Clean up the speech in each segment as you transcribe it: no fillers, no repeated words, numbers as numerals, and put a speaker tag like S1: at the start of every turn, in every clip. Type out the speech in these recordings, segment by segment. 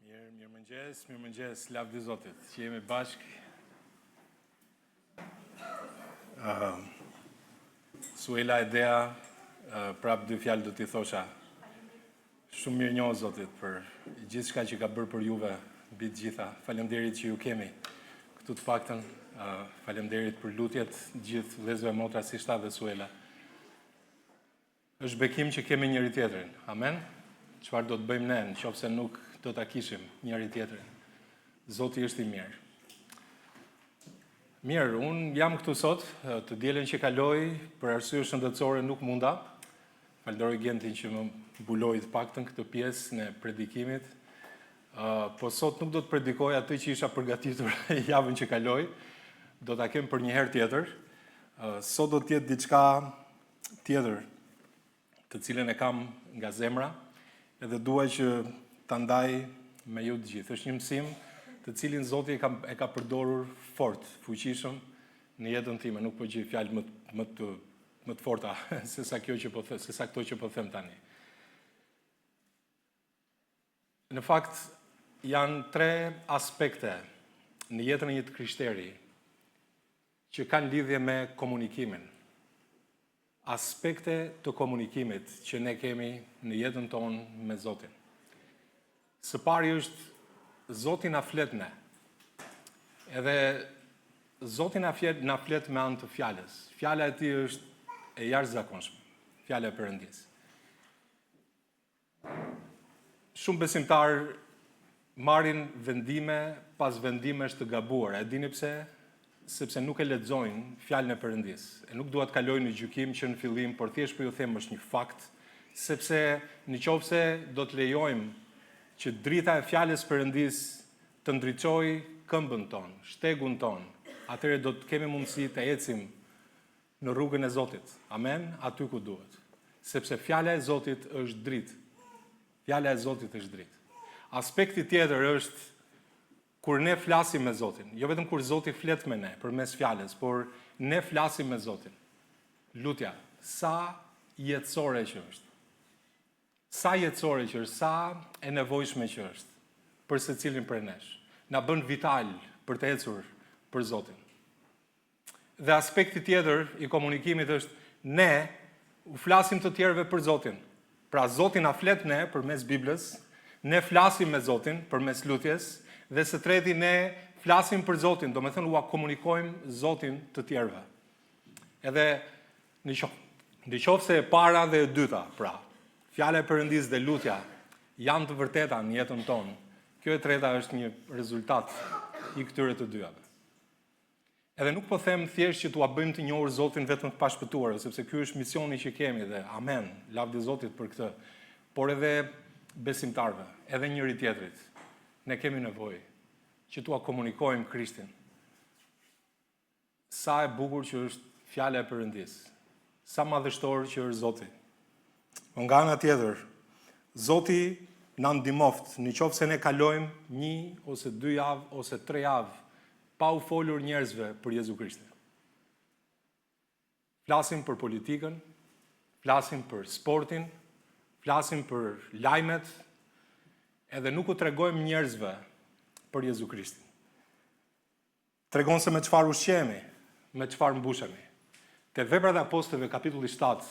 S1: Mirëmëngjes, lavdi Zotit, që jemi bashkë. Suela Edea, prap dy fjalë do t'i thosha. Shumë mirë njohë Zotit për gjithë shka që ka bërë për juve, mbi të gjitha. Faleminderit që ju kemi këtu të paktën. Faleminderit për lutjet gjithë vëllezërve motra si shta dhe Suela. Është bekim që kemi njëri tjetrin. Amen. Çfarë do të bëjmë ne, nëse nuk do ta kishim njëri tjetrin. Zoti është i mirë. Mirë, unë jam këtu sot, të dielën që kaloi, për arsye shëndetësore nuk munda. Falenderoj Gentin që më mbuloi të paktën këtë pjesë në predikimit. Po sot nuk do të predikoj atë që isha përgatitur javën që kaloi. Do ta kem për një herë tjetër. Sot do të jetë diçka tjetër, të cilën e kam nga zemra, edhe dua që ta ndaj me ju të gjithë. Është një mësim të cilin Zoti e ka përdorur fort, fuqishëm në jetën time, nuk po gjej fjalë më të forta se sa këto që po them tani. Në fakt janë 3 aspekte në jetën e një krishteri që kanë lidhje me komunikimin. Aspekte të komunikimit që ne kemi në jetën tonë me Zotin. Së pari është Zoti na flet ne. Edhe Zoti na flet me anë të fjalës. Fjala e tij është e jashtëzakonshme. Fjala e Perëndis. Shumë besimtarë marrin vendime pas vendimesh të gabuara. E dini pse? Sepse nuk e lexojnë fjalën e Perëndis. E nuk dua të kaloj në gjykim që në fillim, por thjesht po ju them është një fakt, sepse nëse do të lejojmë që drita e fjalës Perëndis të ndriçojë këmbën tonë, shtegun tonë, atëherë do të kemi mundësi të ecim në rrugën e Zotit. Amen, aty ku duhet. Sepse fjala e Zotit është dritë. Fjala e Zotit është dritë. Aspekti tjetër është kur ne flasim me Zotin, jo vetëm kur Zoti flet me ne përmes fjalës, por ne flasim me Zotin. Lutja, sa jetësore që është. Sa jetësore që është, sa e nevojshme që është për secilin prej nesh. Na bën vital për të ecur për Zotin. Dhe aspekti tjetër i komunikimit është ne u flasim të tjerëve për Zotin. Pra Zoti na flet ne përmes Biblës, ne flasim me Zotin përmes lutjes, dhe së treti ne flasim për Zotin, do me thënë ua komunikojmë Zotin të tjerëve. Edhe në qoftë se e para dhe e dyta, pra, fjala e Perëndis dhe lutja janë të vërteta në jetën tonë, kjo e treta është një rezultat i këtyre të dyave. Edhe nuk po them thjesht që t'ua bëjmë të njohur Zotin vetëm të pashpëtuar, sepse ky është misioni që kemi dhe amen, lavdi Zotit për këtë, por edhe besimtarve, edhe njëri tjetrit. Ne kemi nevojë që t'ua komunikojmë Krishtin. Sa e bukur që është fjala e Perëndis. Sa madhështor që është Zoti. Nga ana tjetër, Zoti na ndihmoft, nëse ne kalojmë 1 ose 2 javë ose 3 javë pa u folur njerëzve për Jezu Krishtin. Flasim për politikën, flasim për sportin, flasim për lajmet, edhe nuk u tregojmë njerëzve për Jezu Krishtin. Tregon se me çfarë ushqemi, me çfarë mbushemi. Te Veprat e Apostujve kapitulli 7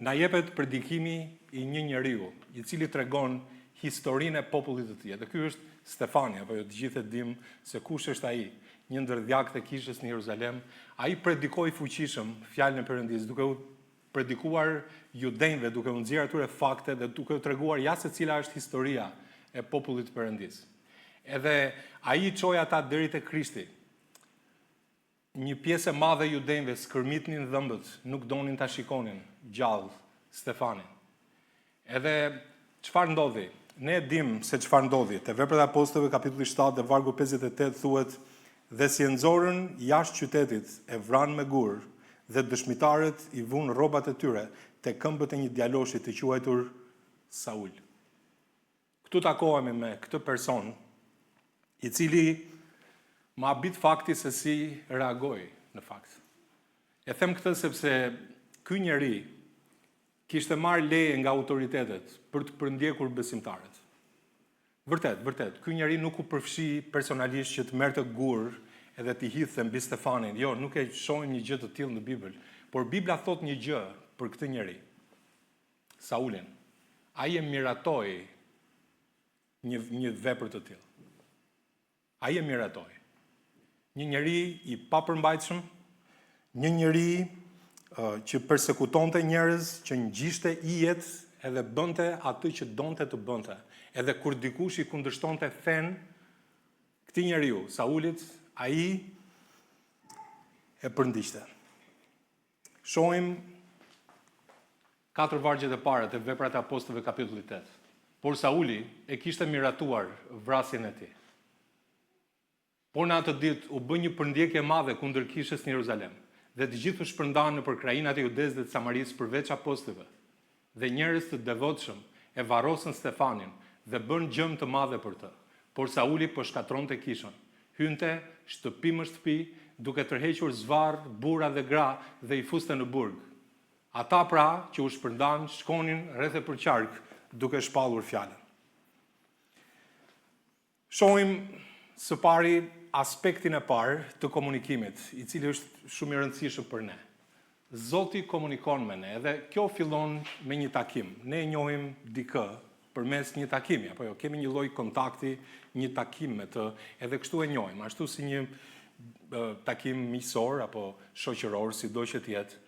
S1: na jepet predikimi i një njeriu, i cili tregon historinë e popullit të tij. Dhe ky është Stefani, apo jo të gjithë e dim se kush është ai, një ndër djagët e kishës në Jeruzalem. Ai predikoi fuqishëm fjalën e Perëndis, duke u predikuar judenjve, duke u nxjerrë atyre fakte dhe duke u treguar ja se cila është historia e popullit të Perëndis. Edhe ai çoi ata deri te Krishti. Një pjesë e madhe e judenjve skërmitnin dhëmbët, nuk donin ta shikonin gjallë Stefanin. Edhe çfarë ndodhi? Ne e dim se çfarë ndodhi. Te Veprat e Apostujve kapitulli 7 dhe vargu 58 thuhet: "Dhe si e nxorën jashtë qytetit, e vranë me gur, dhe dëshmitarët i vunë rrobat e tyre te këmbët e një djaloshi të quajtur Saul." Këtu takohemi me këtë person, i cili më habit fakti se si reagoi në fakt. E them këtë sepse ky njeri kishte marrë leje nga autoritetet për të përndjekur besimtarët. Vërtet. Ky njeri nuk u përfshi personalisht që të merrte gur edhe t'i hidhte mbi Stefanin. Jo, nuk e shohim një gjë të tillë në Bibël, por Bibla thot një gjë për këtë njeri. Saulin. Ai e miratoi një vepër të tillë. Ai e miratoi. Një njeri i papërmbajtshëm, një njeri që persekutonte njerëz, që ngjishte ijet edhe bënte atë që donte të bënte. Edhe kur dikush i kundërshtonte fen këtij njeriu, Saulit, ai e përndiqte. Shohim 4 vargjet e para të Veprat e Apostujve kapitulli 8. Por Sauli e kishte miratuar vrasjen e tij. Por në atë ditë u bë një përndjekje e madhe kundër kishës në Jeruzalem, dhe të gjithë u shpërndanë nëpër krajinat e Judesë dhe të Samarisë përveç apostujve. Dhe njerëz të devotshëm e varrosën Stefanin dhe bën gjëm të madhe për të. Por Sauli po shkatronte kishën. Hynte shtëpi më shtëpi, duke tërhequr zvarr, burra dhe gra dhe i fuste në burg. Ata pra që u shpërndan shkonin rreth e përqark duke shpallur fjalën. Shohim së pari aspektin e parë të komunikimit, i cili është shumë i rëndësishëm për ne. Zoti komunikon me ne, edhe kjo fillon me një takim. Ne e njohim dikë përmes një takimi, apo jo, kemi një lloj kontakti, një takim me të, edhe kështu e njohim, ashtu si një takim miqësor apo shoqëror, sido që të jetë.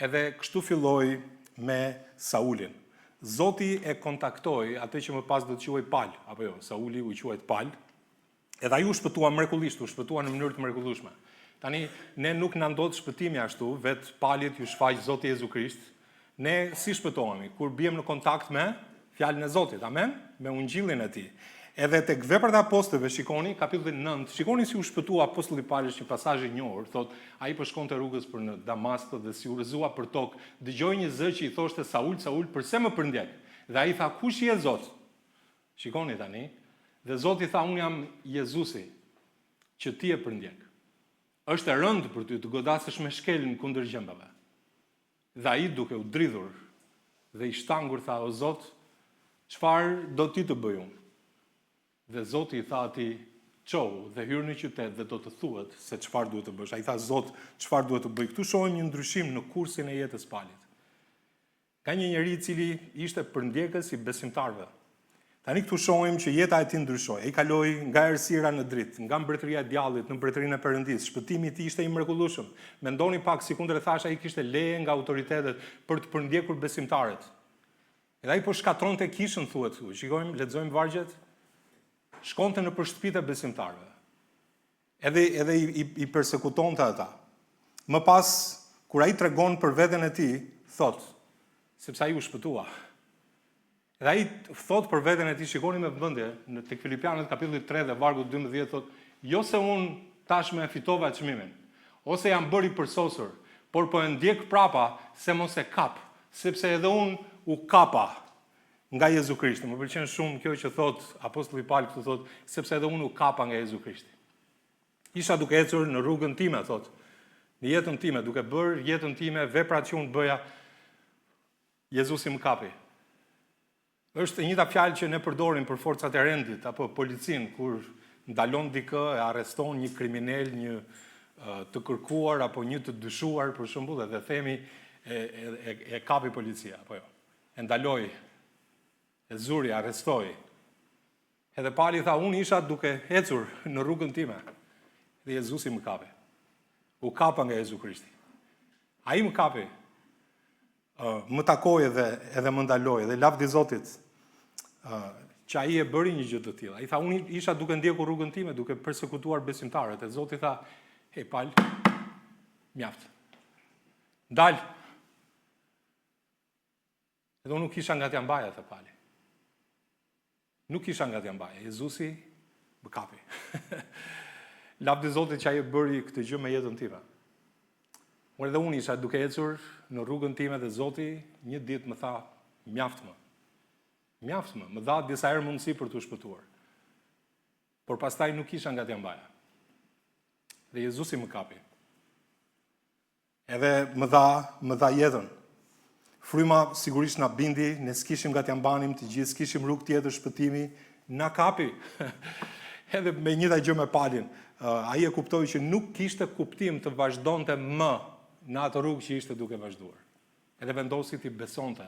S1: Edhe kështu filloi me Saulin. Zoti e kontaktoi atë që më pas do të quhej Pal, apo jo, Sauli u quhet Pal. Edhe ai u shpëtua mrekullisht, u shpëtua në mënyrë të mrekullueshme. Tani, ne nuk na ndodh shpëtimi ashtu, vetë Palit ju shfaq Zoti Jezu Krisht. Ne si shpëtohemi? Kur biem në kontakt me fjalën e Zotit, amen? Me ungjillin e tij. Edhe tek Veprat e Apostujve, shikoni kapitulli 9, shikoni si u shpëtua apostulli Pali, një pasazh i njohur, thotë, ai po shkonte rrugës për në Damask dhe si u rrëzua për tokë, dëgjoi një zë që i thoshte Saul, Saul, pse më përndjek? Dhe ai tha, kush je Zot? Shikoni tani, dhe Zoti tha, unë jam Jezusi, që ti e përndjek. Është e rëndë për ty të godasësh me shkelin kundër gjembave. Dhe ai duke u dridhur dhe i shtangur tha, o Zot, çfarë do ti të bëj unë? Dhe Zoti i tha atij, çou dhe hyr në qytet dhe do të thuhet se çfarë duhet të bësh. Ai tha, Zot, çfarë duhet të bëj? Ktu shohim një ndryshim në kursin e jetës Palit. Ka një njeri i cili ishte përndjekës i besimtarëve. Tani këtu shohim që jeta e tij ndryshoi. Ai kaloi nga errësira në dritë, nga mbretëria e djallit në mbretërinë e Perëndisë. Shpëtimi i tij ishte i mrekullueshëm. Mendoni pak, sikundër e thash, ai kishte leje nga autoritetet për të përndjekur besimtarët. Edhe ai po shkatronte kishën, thuhet këtu. Shikojmë, lexojmë vargjet. Shkonte në shtëpitë e besimtarëve. Edhe i persekutonte ata. Më pas, kur ai tregon për veten e tij, thot, sepse ai u shpëtua. Dhe ai thot për veten e tij, shikoni me vëmendje, në tek Filipianët kapitulli 3 dhe vargu 12 thot, jo se un tashmë e fitova çmimin, ose jam bërë i përsosur, por po e ndjek prapa se mos e kap, sepse edhe un u kapa nga Jezu Krishti. Më pëlqen shumë kjo që thot apostulli Paul këtu, thot sepse edhe unë u kapa nga Jezu Krishti. Isha duke ecur në rrugën time, thot, në jetën time, duke bërë jetën time, veprat që unë bëja, Jezusi më kapi. Është e njëjta fjalë që ne përdorim për forcat e rendit apo policin kur ndalon dikë, e arreston një kriminal, një të kërkuar apo një të dyshuar për shembull, dhe themi e kapi policia apo jo. E ndaloi, e zuri, arrestoi. Edhe Pali tha, unë isha duke ecur në rrugën time dhe Jezusi më kapi. U kapa nga Jezu Krishti. Ai më kapi. Më takoi edhe më ndaloi dhe lavdi Zotit që ai e bëri një gjë të tillë. Ai tha, unë isha duke ndjekur rrugën time, duke persekutuar besimtarët. E Zoti tha, hey Pal, mjaft. Dal. Edhe unë nuk isha nga t'ja mbaja të Pali. Nuk isha nga t'ja mbaja. Jezusi më kapi. Lavdi Zotit që ai e bëri këtë gjë me jetën time. Por edhe unë isha duke ecur në rrugën time dhe Zoti një ditë më tha, mjaft më. Mjaft më dha disa herë mundësi për t'u shpëtuar. Por pastaj nuk isha nga t'ja mbaja. Dhe Jezusi më kapi. Edhe më dha jetën. Fryma sigurisht na bindi, ne s'kishim nga t'ja mbanim, të gjithë s'kishim rrugë tjetër shpëtimi, na kapi. Edhe me njëta gjë me palin. Ai e kuptoi që nuk kishte kuptim të vazhdonte më në atë rrugë që ishte duke vazhduar. Edhe vendosi të besonte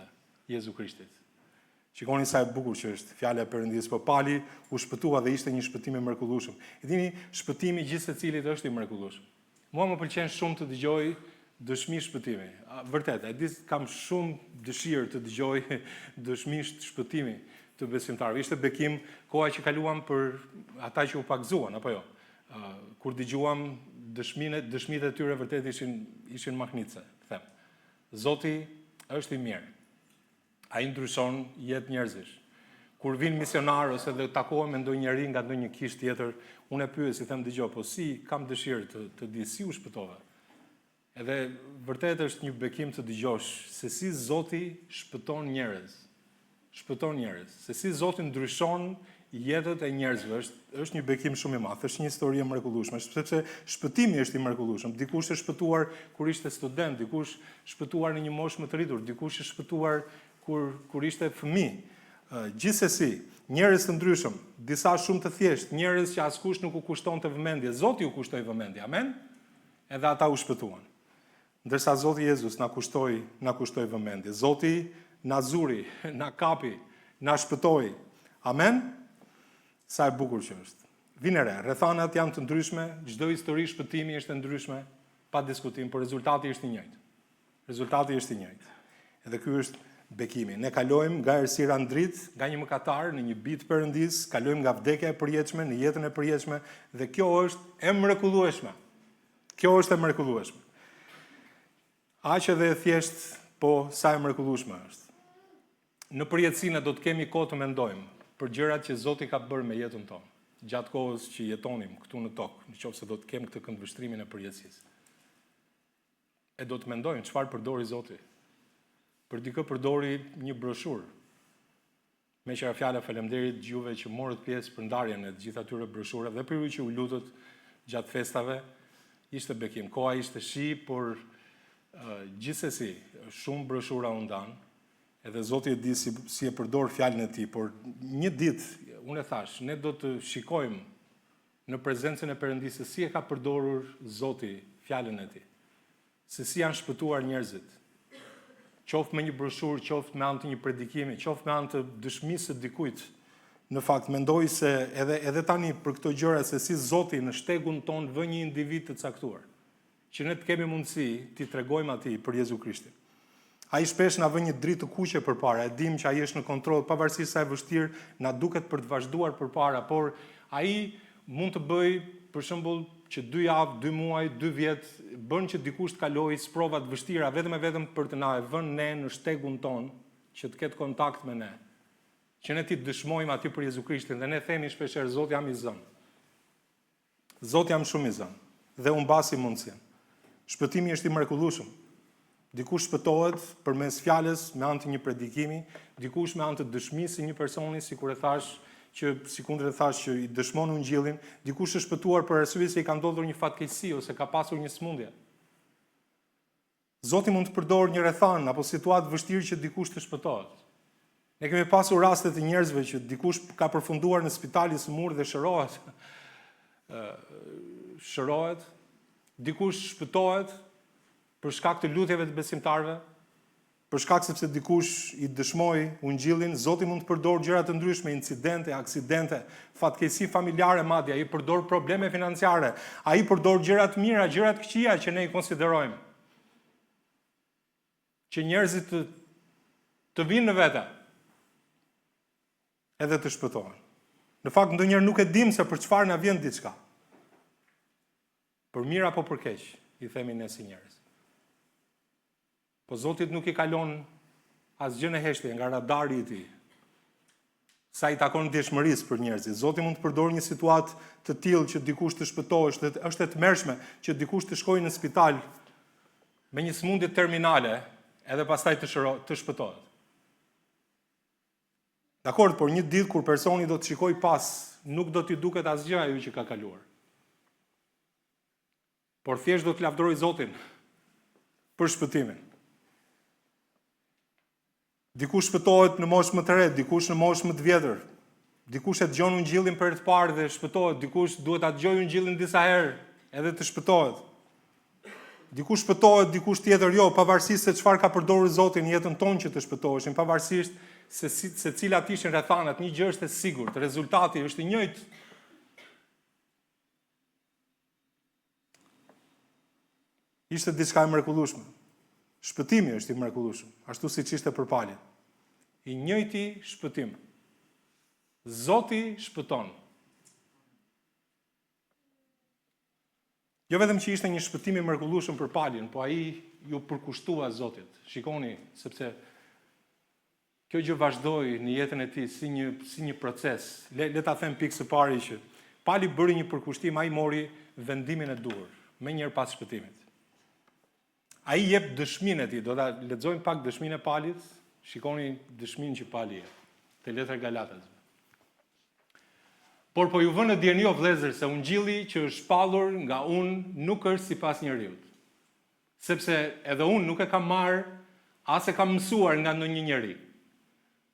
S1: Jezu Krishtit. Shikoni sa e bukur që është fjala e Perëndisë, po pali u shpëtua dhe ishte një shpëtim i mrekullueshëm. E dini, shpëtimi gjithë secilit është i mrekullueshëm. Mua më pëlqen shumë të dëgjoj dëshmi shpëtimi. Vërtet, e di kam shumë dëshirë të dëgjoj dëshmi shpëtimi të besimtarëve. Ishte bekim koha që kaluam për ata që u pagzuan, apo jo? Kur dëgjuam dëshmitë e tyre vërtet ishin mahnitse, them. Zoti është i mirë. Ai ndryshon jetë njerëzish. Kur vin misionar ose dhe takohem me ndonjëri nga ndonjë kishë tjetër, unë e pyes i them dëgjoj, po si kam dëshirë të di si u shpëtova. Edhe vërtet është një bekim të dëgjosh se si Zoti shpëton njerëz. Shpëton njerëz. Se si Zoti ndryshon jetët e njerëzve është një bekim shumë i madh, është një histori e mrekullueshme, sepse shpëtimi është i mrekullueshëm. Dikush është shpëtuar kur ishte student, dikush shpëtuar në një moshë më të rritur, dikush është shpëtuar kur ishte fëmijë. Gjithsesi, njerëz të ndryshëm, disa shumë të thjeshtë, njerëz që askush nuk u kushtonte vëmendje, Zoti u kushtoi vëmendje. Amen? Edhe ata u shpëtuan. Ndërsa Zoti Jezus na kushtoi vëmendje. Zoti na zuri, na kapi, na shpëtoi. Amen? Sa e bukur që është. Vini re, rrethanat janë të ndryshme, çdo histori shpëtimi është e ndryshme, pa diskutim, por rezultati është i njëjtë. Rezultati është i njëjtë. Edhe ky është bekimi. Ne kalojmë nga errësira në dritë, nga një mëkatar në një bit Perëndis, kalojmë nga vdekja e përjetshme në jetën e përjetshme dhe kjo është e mrekullueshme. Kjo është e mrekullueshme. Aq edhe e thjesht, po sa e mrekullueshme është. Në përjetësinë do të kemi kohë të mendojmë për gjërat që Zoti ka bërë me jetën tonë, gjatë kohës që jetonim këtu në tokë, nëse do të kem këtë këndvështrimin e përjetësisë. E do të mendojmë çfarë përdori Zoti. Për dikë përdori një broshurë. Me qëra fjala faleminderit juve që morët pjesë për ndarjen e gjithë atyre broshurave dhe për ju që u lutët gjatë festave, ishte bekim. Koha ishte shi, por gjithsesi shumë broshura u ndan. Edhe Zoti e di si e përdor fjalën e tij, por një ditë, unë e thash, ne do të shikojmë në prezencën e Perëndisë si e ka përdorur Zoti fjalën e tij. Se si janë shpëtuar njerëzit. Qoftë me një broshurë, qoftë me anë të një predikimi, qoftë me anë të dëshmisë së dikujt. Në fakt mendoj se edhe tani për këto gjëra se si Zoti në shtegun ton vë një individ të caktuar, që ne të kemi mundësi t'i tregojmë atij për Jezu Krishtin. Ai shpesh na vë një dritë të kuqe përpara, e dim që ai është në kontroll, pavarësisht sa e vështirë na duket për të vazhduar përpara, por ai mund të bëj, për shembull, që 2 javë, 2 muaj, 2 vjet, bën që dikush të kalojë sprova të vështira vetëm për të na e vënë ne në shtegun ton, që të ketë kontakt me ne. Që ne ti dëshmojmë aty për Jezu Krishtin dhe ne themi shpeshherë Zot jam i zënë. Zot jam shumë i zënë dhe unë mbasi mundësinë. Shpëtimi është i mrekullueshëm. Dikush shpëtohet përmes fjalës me anë të një predikimi, dikush me anë të dëshmisë së një personi, sikur e thash, që i dëshmon ungjillin, dikush është shpëtuar për arsye se i ka ndodhur një fatkeqësi ose ka pasur një smundje. Zoti mund të përdorë një rrethan apo situatë vështirë që dikush të shpëtohet. Ne kemi pasur raste të njerëzve që dikush ka përfunduar në spital i smur dhe shërohet. Dikush shpëtohet për shkak të lutjeve të besimtarëve, për shkak sepse dikush i dëshmoi ungjillin. Zoti mund të përdorë gjëra të ndryshme, incidente, aksidente, fatkeqësi familjare madje, ai përdor probleme financiare, ai përdor gjëra të mira, gjëra të këqija që ne i konsiderojmë. Që njerëzit të vinë në vete edhe të shpëtohen. Në fakt ndonjëherë nuk e dim se për çfarë na vjen diçka. Për mirë apo për keq, i themi ne si njerëz. Po Zotit nuk i kalon asgjë në heshtje nga radari i tij. Sa i takon dëshmërisë për njerëzit. Zoti mund të përdorë një situatë të tillë që dikush të shpëtohet, është e tmerrshme që dikush të shkojë në spital me një sëmundje terminale, edhe pastaj të shpëtohet. Dakor, por një ditë kur personi do të shikojë pas, nuk do t'i duket asgjë ajo që ka kaluar. Por thjesht do të lavdëroj Zotin për shpëtimin. Dikush shpëtohet në moshë më të re, dikush në moshë më të vjetër. Dikush e dëgjon ungjillin për të parë dhe shpëtohet, dikush duhet ta dëgjojë ungjillin disa herë edhe të shpëtohet. Dikush shpëtohet, dikush tjetër jo, pavarësisht se çfarë ka përdorur Zoti në jetën tonë që të shpëtoheshin, pavarësisht se cilat ishin rrethanat, një gjë është e sigurt, rezultati është i njëjtë. Ishte diçka e mrekullueshme. Shpëtimi është i mrekullueshëm, ashtu siç ishte për palin. I njëjti shpëtim. Zoti shpëton. Jo vetëm që ishte një shpëtim i mrekullueshëm për palin, po ai ju përkushtua Zotit. Shikoni, sepse kjo gjë vazhdoi në jetën e tij si një proces. Le ta them pikë së pari që pali bëri një përkushtim, ai mori vendimin e duhur, më njëherë pas shpëtimit. Ai jep dëshminë e tij, do ta lexojmë pak dëshminë e palit. Shikoni dëshminë që pali jep te letra Galatasve. Por po ju vë në dieni o vëllezër se ungjilli që është shpallur nga unë nuk është sipas njeriut. Sepse edhe unë nuk e kam marrë as e kam mësuar nga ndonjë njeri,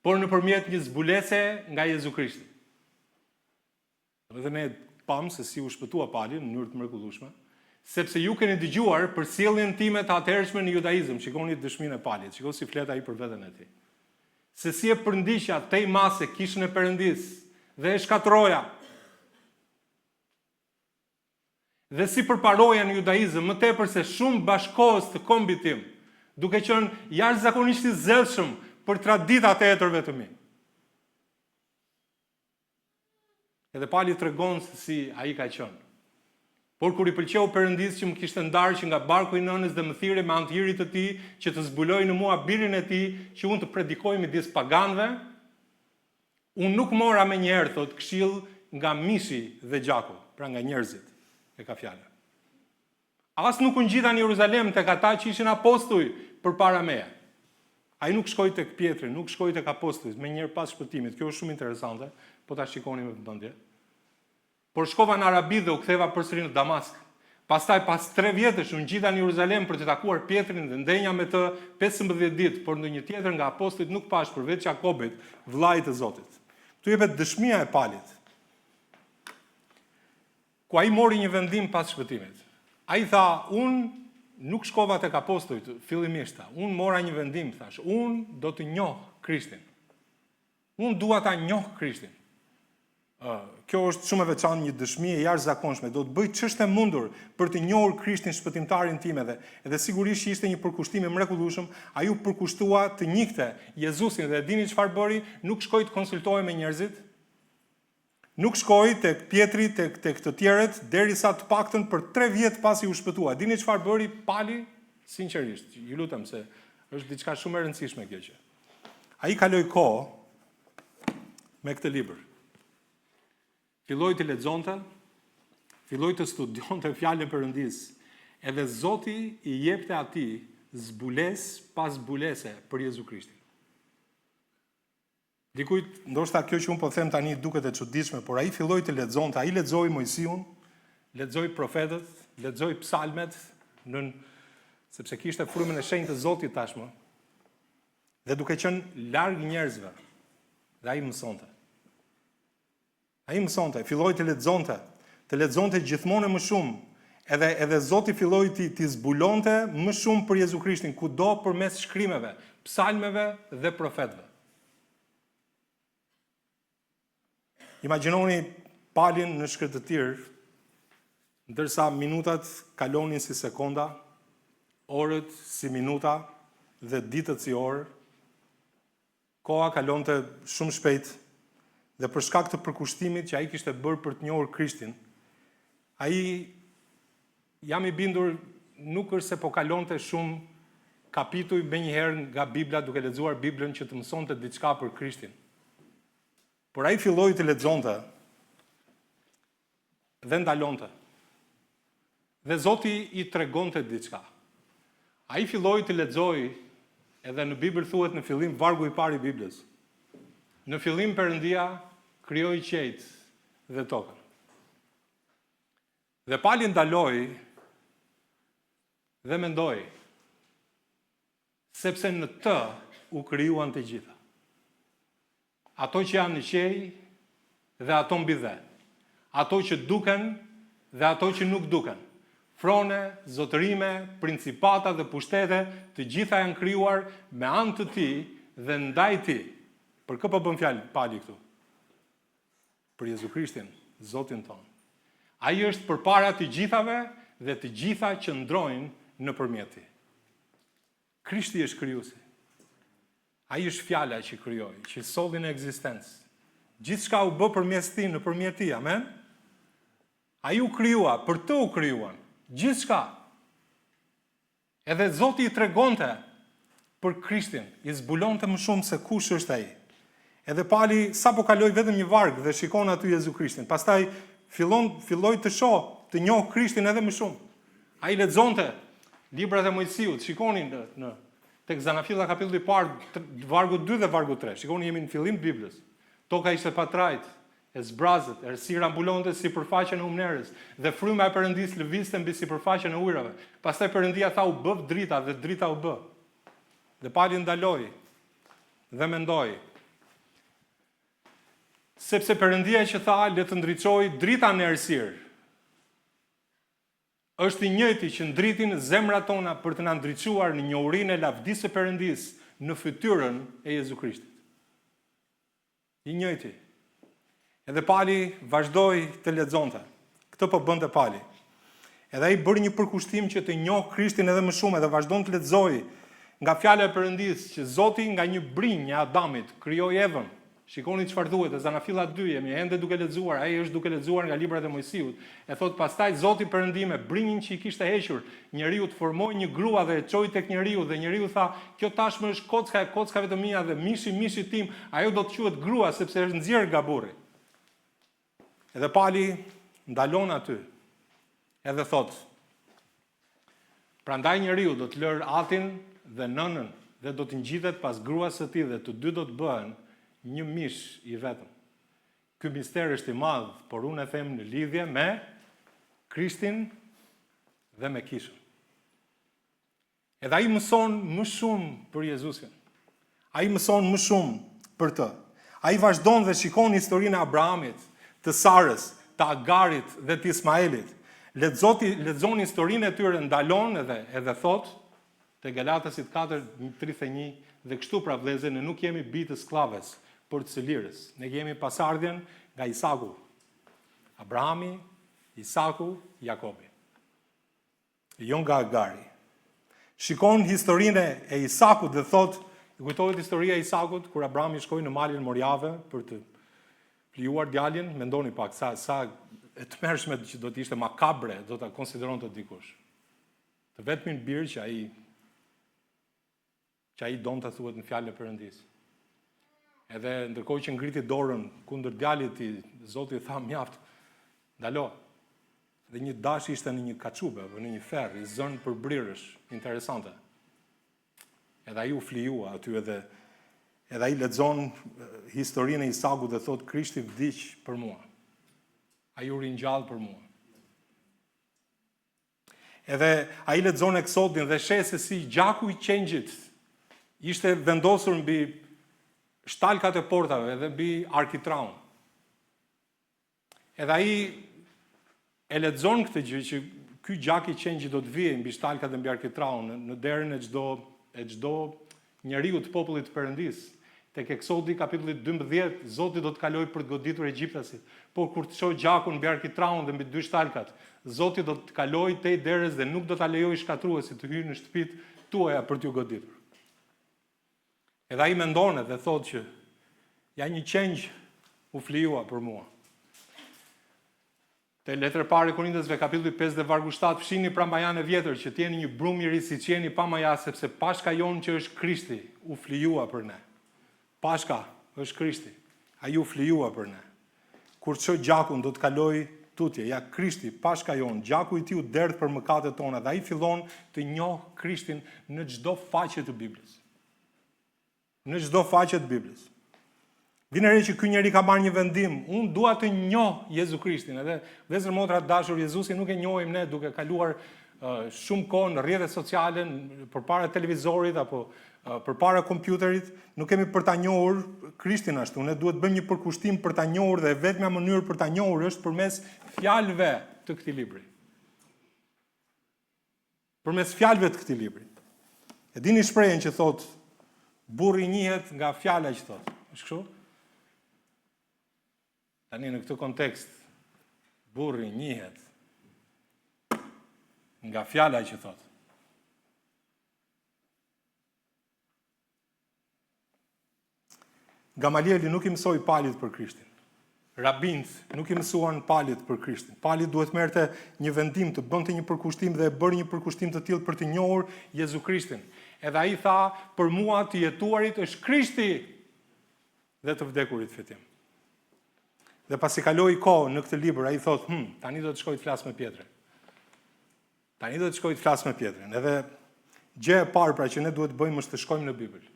S1: por nëpërmjet një zbulese nga Jezu Krishti. Dhe ne pam se si u shpëtua pali në mënyrë të mrekullueshme, sepse ju keni dëgjuar për sjelljen time të atëhershme në judaizëm. Shikoni dëshminë e palit, shikoni si flet ai për veten e tij. Se si e përndiqja tej mase kishën e Perëndis dhe e shkatroja. Dhe si përparoja në judaizëm më tepër se shumë bashkohës të kombit tim, duke qenë jashtëzakonisht i zellshëm për traditat e etërve të mi. Edhe pali tregon se si ai ka qenë. Por kur i pëlqeu Perëndis që më kishte ndarë që nga barku i nënës dhe më thirrje me anë të hirit të tij që të zbuloj në mua birin e tij që unë të predikoj midis paganëve, unë nuk mora me njëherë, thot, këshill nga mishi dhe gjaku, pra nga njerëzit, e ka fjala. As nuk u ngjita në Jeruzalem tek ata që ishin apostuj përpara meje. Ai nuk shkoi tek Pietri, nuk shkoi tek apostujt me njëherë pas shpëtimit. Kjo është shumë interesante, po ta shikoni me vëmendje. Por shkova në Arabi dhe u ktheva përsëri në Damask. Pastaj pas 3 vjetësh u ngjita në Jeruzalem për të takuar Pietrin dhe ndenja me të 15 ditë, por ndonjë tjetër nga apostujt nuk pash përveç Jakobit, vllait të Zotit. Ktu jepet dëshmia e palit. Ku ai mori një vendim pas shpëtimit. Ai tha, unë nuk shkova tek apostujt fillimisht, unë mora një vendim, thash, unë do të njoh Krishtin. Unë dua ta njoh Krishtin. Kjo është shumë e veçantë, një dëshmi e jashtëzakonshme. Do të bëj ç'është e mundur për të njohur Krishtin shpëtimtarin tim edhe sigurisht ishte një përkushtim i mrekullueshëm. Ai u përkushtua të njihte Jezusin dhe dini çfarë bëri? Nuk shkoi të konsultohej me njerëzit. Nuk shkoi tek Pietri, tek të tjerët, derisa të paktën për 3 vjet pasi u shpëtua. Dini çfarë bëri pali? Sinqerisht, ju lutem se është diçka shumë e rëndësishme kjo gjë. Ai kaloi kohë me këtë libër. Filloi të lexonte, filloi të studionte fjalën e Perëndis, edhe Zoti i jepte atij zbules pas zbulese për Jezu Krishtin. Dikujt, ndoshta kjo që unë po them tani duket e çuditshme, por ai filloi të lexonte, ai lexoi Mojsiun, lexoi profetët, lexoi psalmet, sepse kishte frymën e shenjtë të Zotit tashmë. Dhe duke qenë larg njerëzve, dhe ai mësonte. Ai mësonte, filloi të lexonte gjithmonë më shumë. Edhe Zoti filloi t'i zbulonte më shumë për Jezu Krishtin, kudo përmes shkrimeve, psalmeve dhe profetëve. Imagjinoni palin në shkretëtir, ndërsa minutat kalonin si sekonda, orët si minuta dhe ditët si orë. Koha kalonte shumë shpejt. Dhe për shkak të përkushtimit që ai kishte bërë për të njohur Krishtin, ai, jam i bindur, nuk është se po kalonte shumë kapituj me njëherë nga Bibla duke lexuar Biblën që të mësonte diçka për Krishtin. Por ai filloi të lexonte dhe ndalonte. Dhe Zoti i tregonte diçka. Ai filloi të lexojë, edhe në Bibël thuhet në fillim vargu i parë i Biblës. Në fillim Perëndia krijoi qiejt dhe tokën. Dhe pali ndaloi dhe mendoi, sepse në të u krijuan të gjitha. Ato që janë në qej dhe ato mbi dhe. Ato që duken dhe ato që nuk duken. Frone, zotërime, principata dhe pushtete, të gjitha janë krijuar me anë të Tij dhe ndaj Tij. Për kë po bën fjalë Pali këtu? Për Jezu Krishtin, Zotin ton. Ai është përpara të gjithave dhe të gjitha qëndrojnë nëpërmjet Tij. Krishti është krijuesi. Ai është fjala që krijoi, që solli në ekzistencë. Gjithçka u bë përmes Tij, nëpërmjet Tij, amen. Ai u krijua, për të u krijuan, gjithçka. Edhe Zoti i tregonte për Krishtin, i zbulonte më shumë se kush është ai. Edhe Pali sapo kaloi vetëm një varg dhe shikon aty Jezu Krishtin. Pastaj filloi të shoh, të njoh Krishtin edhe më shumë. Ai lexonte librat e Mojsiut, shikoni tek Zanafilla kapitulli i parë, vargu 2 dhe vargu 3. Shikoni, jemi në fillim të Biblës. Toka ishte pa trajt, e zbrazët, errësira mbulonte sipërfaqen e umnerës dhe fryma e Perëndisë lëvizte mbi sipërfaqen e ujrave. Pastaj Perëndia tha u bë drita dhe drita u bë. Dhe Pali ndaloi dhe mendoi, sepse Perëndia që tha le të ndriçoj drita në errësirë, është i njëjti që ndritin zemrat tona për të na ndriçuar në njohurinë e lavdisë së Perëndisë në fytyrën e Jezu Krishtit. I njëjti. Edhe Pali vazhdoi të lexonte. Këtë po bënte Pali. Edhe ai bëri një përkushtim që të njohë Krishtin edhe më shumë, edhe vazhdon të lexojë nga fjala e Perëndisë që Zoti nga një brinjë e Adamit krijoi Evën. Shikoni çfarë thuhet, Zanafilla 2, jemi ende duke lexuar, ai është duke lexuar nga librat e Mojsiut. E thot pastaj Zoti Perëndi me brinjën që i kishte hequr, njeriu të formoi një grua dhe e çoi tek njeriu dhe njeriu tha, kjo tashmë është kocka e kockave të mia dhe mishi tim, ajo do të quhet grua sepse është nxjerr nga burri. Edhe Pali ndalon aty. Edhe thot, prandaj njeriu do të lërë atin dhe nënën dhe do të ngjithet pas gruas së tij dhe të dy do të bëhen një mish i vetëm. Ky mister është i madh, por unë e them në lidhje me Krishtin dhe me kishën. Edhe ai mëson më shumë për Jezusin. Ai mëson më shumë për të. Ai vazhdon dhe shikon historinë e Abrahamit, të Sarës, të Agarit dhe të Ismaelit. Lexon historinë e tyre, ndalon edhe thot te Galatasit 4:31 dhe kështu pra vëllezër, ne nuk jemi bijtë të skllaves, por të lirës. Ne kemi pasardhjen nga Isaku. Abrahami, Isaku, Jakobi. Jo nga Agari. Shikon historinë e Isakut dhe thot, kujtohet historia e Isakut kur Abrahami shkoi në malin Moriave për të plijuar djalin, mendoni pak sa e tmerrshme që do të ishte, makabre do ta konsideronte dikush. Të vetmin bir që ai donte thuhet në fjalën e Perëndisë. Edhe ndërkohë që ngriti dorën kundër djalit i Zoti tha mjaft, ndalo. Dhe një dash ishte në një kaçube apo në një ferr i zënë për brirësh, interesante. Edhe ai u flijua aty edhe ai lexon historinë e Isakut dhe thot Krishti vdiq për mua. Ai u ringjall për mua. Edhe ai lexon Eksodin dhe sheh se si gjaku i qengjit ishte vendosur mbi shtalkat e portave dhe mbi arkitraun. Edhe ai e lexon këtë gjë që ky gjak i qengjit do të vijë mbi shtalkat dhe mbi arkitraun në derën e çdo njeriu të popullit të Perëndisë. Tek Eksodi kapitulli 12, Zoti do të kalojë për të goditur egjiptasit. Por kur të shoh gjakun mbi arkitraun dhe mbi dy shtalkat, Zoti do të kalojë tej derës dhe nuk do ta lejojë shkatruesit të hyjnë në shtëpitë tuaja për t'ju goditur. Edhe ai mendon dhe thotë që ja një qengj u flijua për mua. Te letra e parë e Korintësve kapitulli 5 dhe vargu 7, fshini pra majan e vjetër që t'jeni një brum i ri siç jeni pa maja, sepse pashka jon që është Krishti u flijua për ne. Pashka është Krishti, ai u flijua për ne. Kur çoj gjakun do të kaloj tutje, ja Krishti, pashka jon, gjaku i tij u derdh për mëkatet tona dhe ai fillon të njoh Krishtin në çdo faqe të Biblës. Në çdo faqe të Biblës. Vjen re që ky njeri ka marrë një vendim, unë dua të njoh Jezu Krishtin, edhe vëllezër motra dashur, Jezusi nuk e njohim ne duke kaluar shumë kohë në rrjetet sociale, përpara televizorit apo përpara kompjuterit, nuk kemi për ta njohur Krishtin ashtu. Ne duhet bëjmë një përkushtim për ta njohur dhe vetmja mënyrë për ta njohur është përmes fjalëve të këtij libri. Përmes fjalëve të këtij libri. E dini shprehjen që thot burri njihet nga fjala që thot. Është kështu? Tani në këtë kontekst burri njihet nga fjala që thot. Gamalieli nuk i mësoi palit për Krishtin. Rabint nuk i mësuan palit për Krishtin. Palit duhet merrte një vendim, të bënte një përkushtim dhe e bëri një përkushtim të tillë për të njohur Jezu Krishtin. Edhe ai tha, për mua të jetuarit është Krishti dhe të vdekurit fitim. Dhe pasi kaloi kohë në këtë libër, ai thot, tani do të shkoj të flas me Pjetrin. Tani do të shkoj të flas me Pjetrin. Edhe gjë e parë pra që ne duhet bëjmë është të shkojmë në Bibël.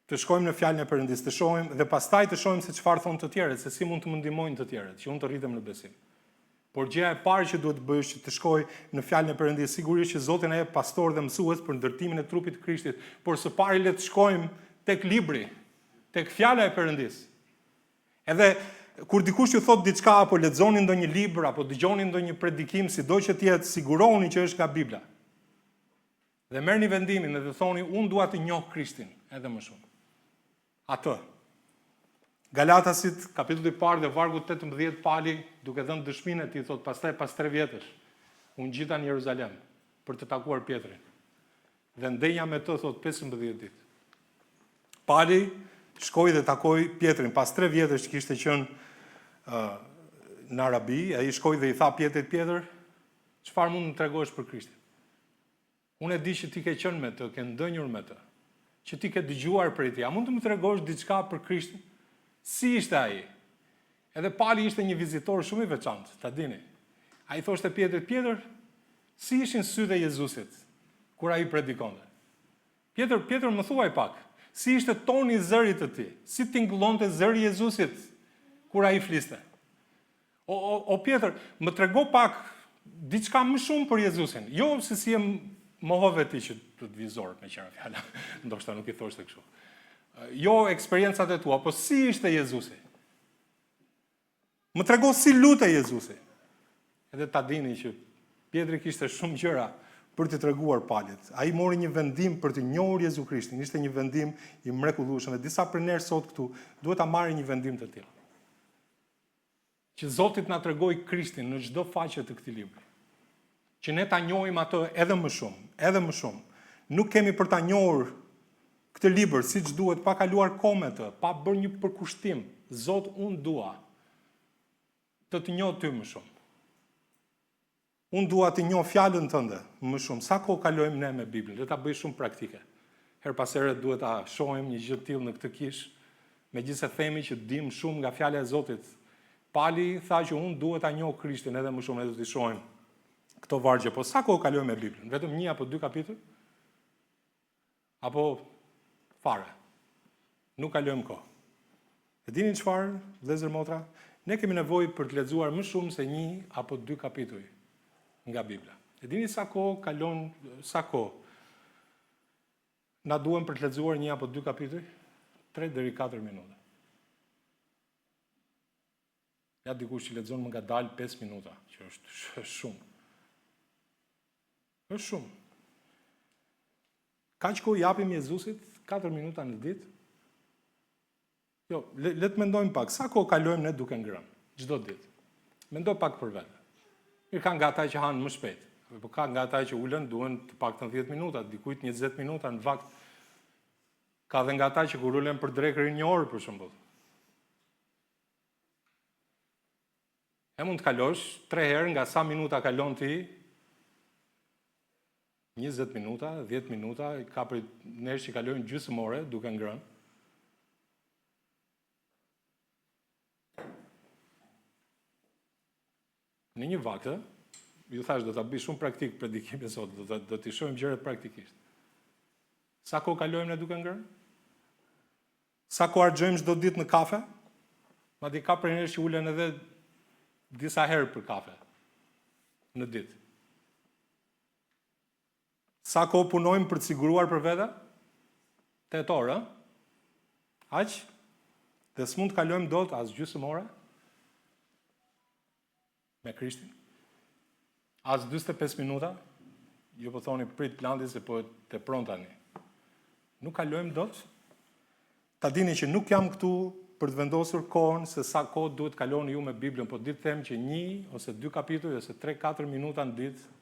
S1: Të shkojmë në fjalën e Perëndis, të shohim dhe pastaj të shohim se çfarë thonë të tjerët, se si mund të më ndihmojnë të tjerët, që unë të rritem në besim. Por gjëja e parë që duhet të bësh që të shkoj në fjalën e Perëndis, sigurisht që Zoti na jep pastor dhe mësues për ndërtimin e trupit të Krishtit, por së pari le të shkojmë tek libri, tek fjala e Perëndis. Edhe kur dikush ju thot diçka apo lexoni ndonjë libër apo dëgjoni ndonjë predikim, sido që të jetë, sigurohuni që është nga Bibla. Dhe merrni vendimin dhe thoni, unë dua të njoh Krishtin edhe më shumë. Atë. Galatasit, kapitulli 1 dhe vargu 18 pali, duke dhënë dëshminë e tij, thot, pastaj pas 3 vjetësh, unë ngjita në Jeruzalem për të takuar Pjetrin. Dhe ndenja me të, thot, 15 ditë. Pali shkoi dhe takoi Pjetrin pas 3 vjetësh që kishte qenë në Arabi, ai shkoi dhe i tha Pjetrit, Pjetër, çfarë mund të tregosh për Krishtin? Unë e di që ti ke qenë me të, ke ndënjur me të, që ti ke dëgjuar prej tij. A mund të më tregosh diçka për Krishtin? Si ishte ai? Edhe Pali ishte një vizitor shumë i veçantë, ta dini. Ai thoshte Pjetrit, Pjetër, si ishin sytë e Jezusit kur ai predikonte? Pjetër, më thuaj pak, si ishte toni i zërit të tij? Si tingëllonte zëri i Jezusit kur ai fliste? O Pjetër, më trego pak diçka më shumë për Jezusin. Jo se si e mohove ti që të të vizorët me qëra fjalla, ndoshta nuk i thoshte kështu. Jo eksperiencat e tua, po si ishte Jezusi? Më trego si lutej Jezusi. Edhe ta dini që Pjetri kishte shumë gjëra për të treguar Palit. Ai mori një vendim për të njohur Jezu Krishtin, ishte një vendim i mrekullueshëm dhe disa prej nesh sot këtu duhet ta marrin një vendim të tillë. Që Zoti na tregoj Krishtin në çdo faqe të këtij libri. Që ne ta njohim atë edhe më shumë, edhe më shumë. Nuk kemi për ta njohur këtë libër siç duhet, pa kaluar kohë me të, pa bërë një përkushtim. Zot, unë dua të njoh ty më shumë. Unë dua të njoh fjalën tënde më shumë. Sa kohë kalojmë ne me Biblën? Le ta bëj shumë praktike. Her pas here duhet ta shohim një gjë të tillë në këtë kish, megjithëse themi që dim shumë nga fjala e Zotit. Pali tha që unë duhet ta njoh Krishtin edhe më shumë, edhe të shohim këto vargje, po sa kohë kalojmë me Biblën? Vetëm 1 apo 2 kapitull? Apo fare? Nuk kalojmë kohë. E dini çfarë, vëllezër motra? Ne kemi nevojë për të lexuar më shumë se 1 apo 2 kapitull nga Bibla. E dini sa kohë na duhen për të lexuar 1 apo 2 kapitull? 3 deri 4 minuta. Ja dikush që lexon më ngadalë 5 minuta, që është shumë. Është shumë. Kaq kohë japim Jezusit 4 minuta në ditë? Jo, le të mendojmë pak, sa kohë kalojmë ne duke ngrënë çdo ditë? Mendoj pak për vete. Mirë, ka nga ata që hanë më shpejt, apo ka nga ata që ulën duhen të paktën 10 minuta, dikujt 20 minuta në vakt. Ka dhe nga ata që kur ulen për drekërin 1 orë për shembull. E mund të kalosh 3 herë nga sa minuta kalon ti, 20 minuta, 10 minuta, ka për nesh që kalojnë gjysmë ore duke ngrënë. Në një vakte, ju thash do ta bëj shumë praktik predikimin sot, do t'i shohim gjërat praktikisht. Sa kohë kalojmë ne duke ngrënë? Sa kohë harxojmë çdo ditë në kafe? Madje ka prej nesh që ulen edhe disa herë për kafe në ditë. Sa kohë punojmë për të siguruar për vete? 8 orë, aq? Dhe s'mund të kalojmë dot as gjysmë ore me Krishtin. As 45 minuta. Ju po thoni prit Landi se po të pron tani. Nuk kalojmë dot. Ta dini që nuk jam këtu për të vendosur kohën se sa kohë duhet kaloni ju me Biblën, po ditë them që 1 ose 2 kapituj ose 3-4 minuta në ditë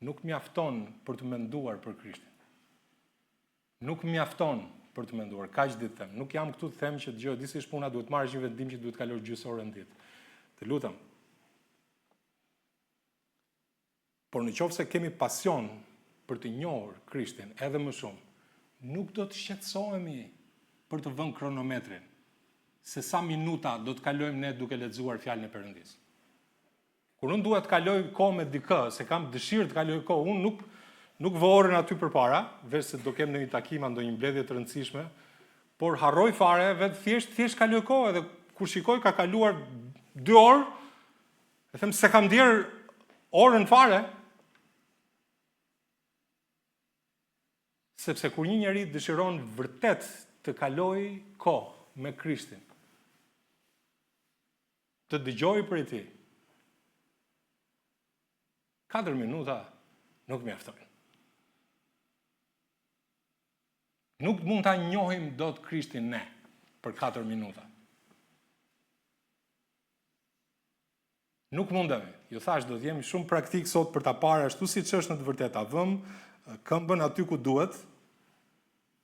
S1: nuk mjafton për të menduar për Krishtin. Nuk mjafton për të menduar, kaq ditë them. Nuk jam këtu të them që dëgjoj disi shpuna duhet marrësh një vendim që duhet kalosh gjysmë ore në ditë. Të lutem. Por në qoftë se kemi pasion për të njohur Krishtin edhe më shumë, nuk do të shqetësohemi për të vënë kronometrin se sa minuta do të kalojmë ne duke lexuar fjalën e Perëndis. Kur unë dua të kaloj kohë me dikë, se kam dëshirë të kaloj kohë, unë nuk vë orën aty përpara, veç se do kem në një takim ndonjë mbledhje të rëndësishme, por harroj fare, vetë thjesht kaloj kohë, edhe kur shikoj ka kaluar 2 orë, e them se kam ndier orën fare. Sepse kur një njeri dëshiron vërtet të kaloj kohë me Krishtin, të dëgjoj për ti, 4 minuta nuk mjaftojnë. Nuk mund ta njohim dot Krishtin ne për 4 minuta. Nuk mundemi. Ju thash do të jemi shumë praktik sot për ta parë ashtu siç është në të vërtetë. Ta vëm këmbën aty ku duhet,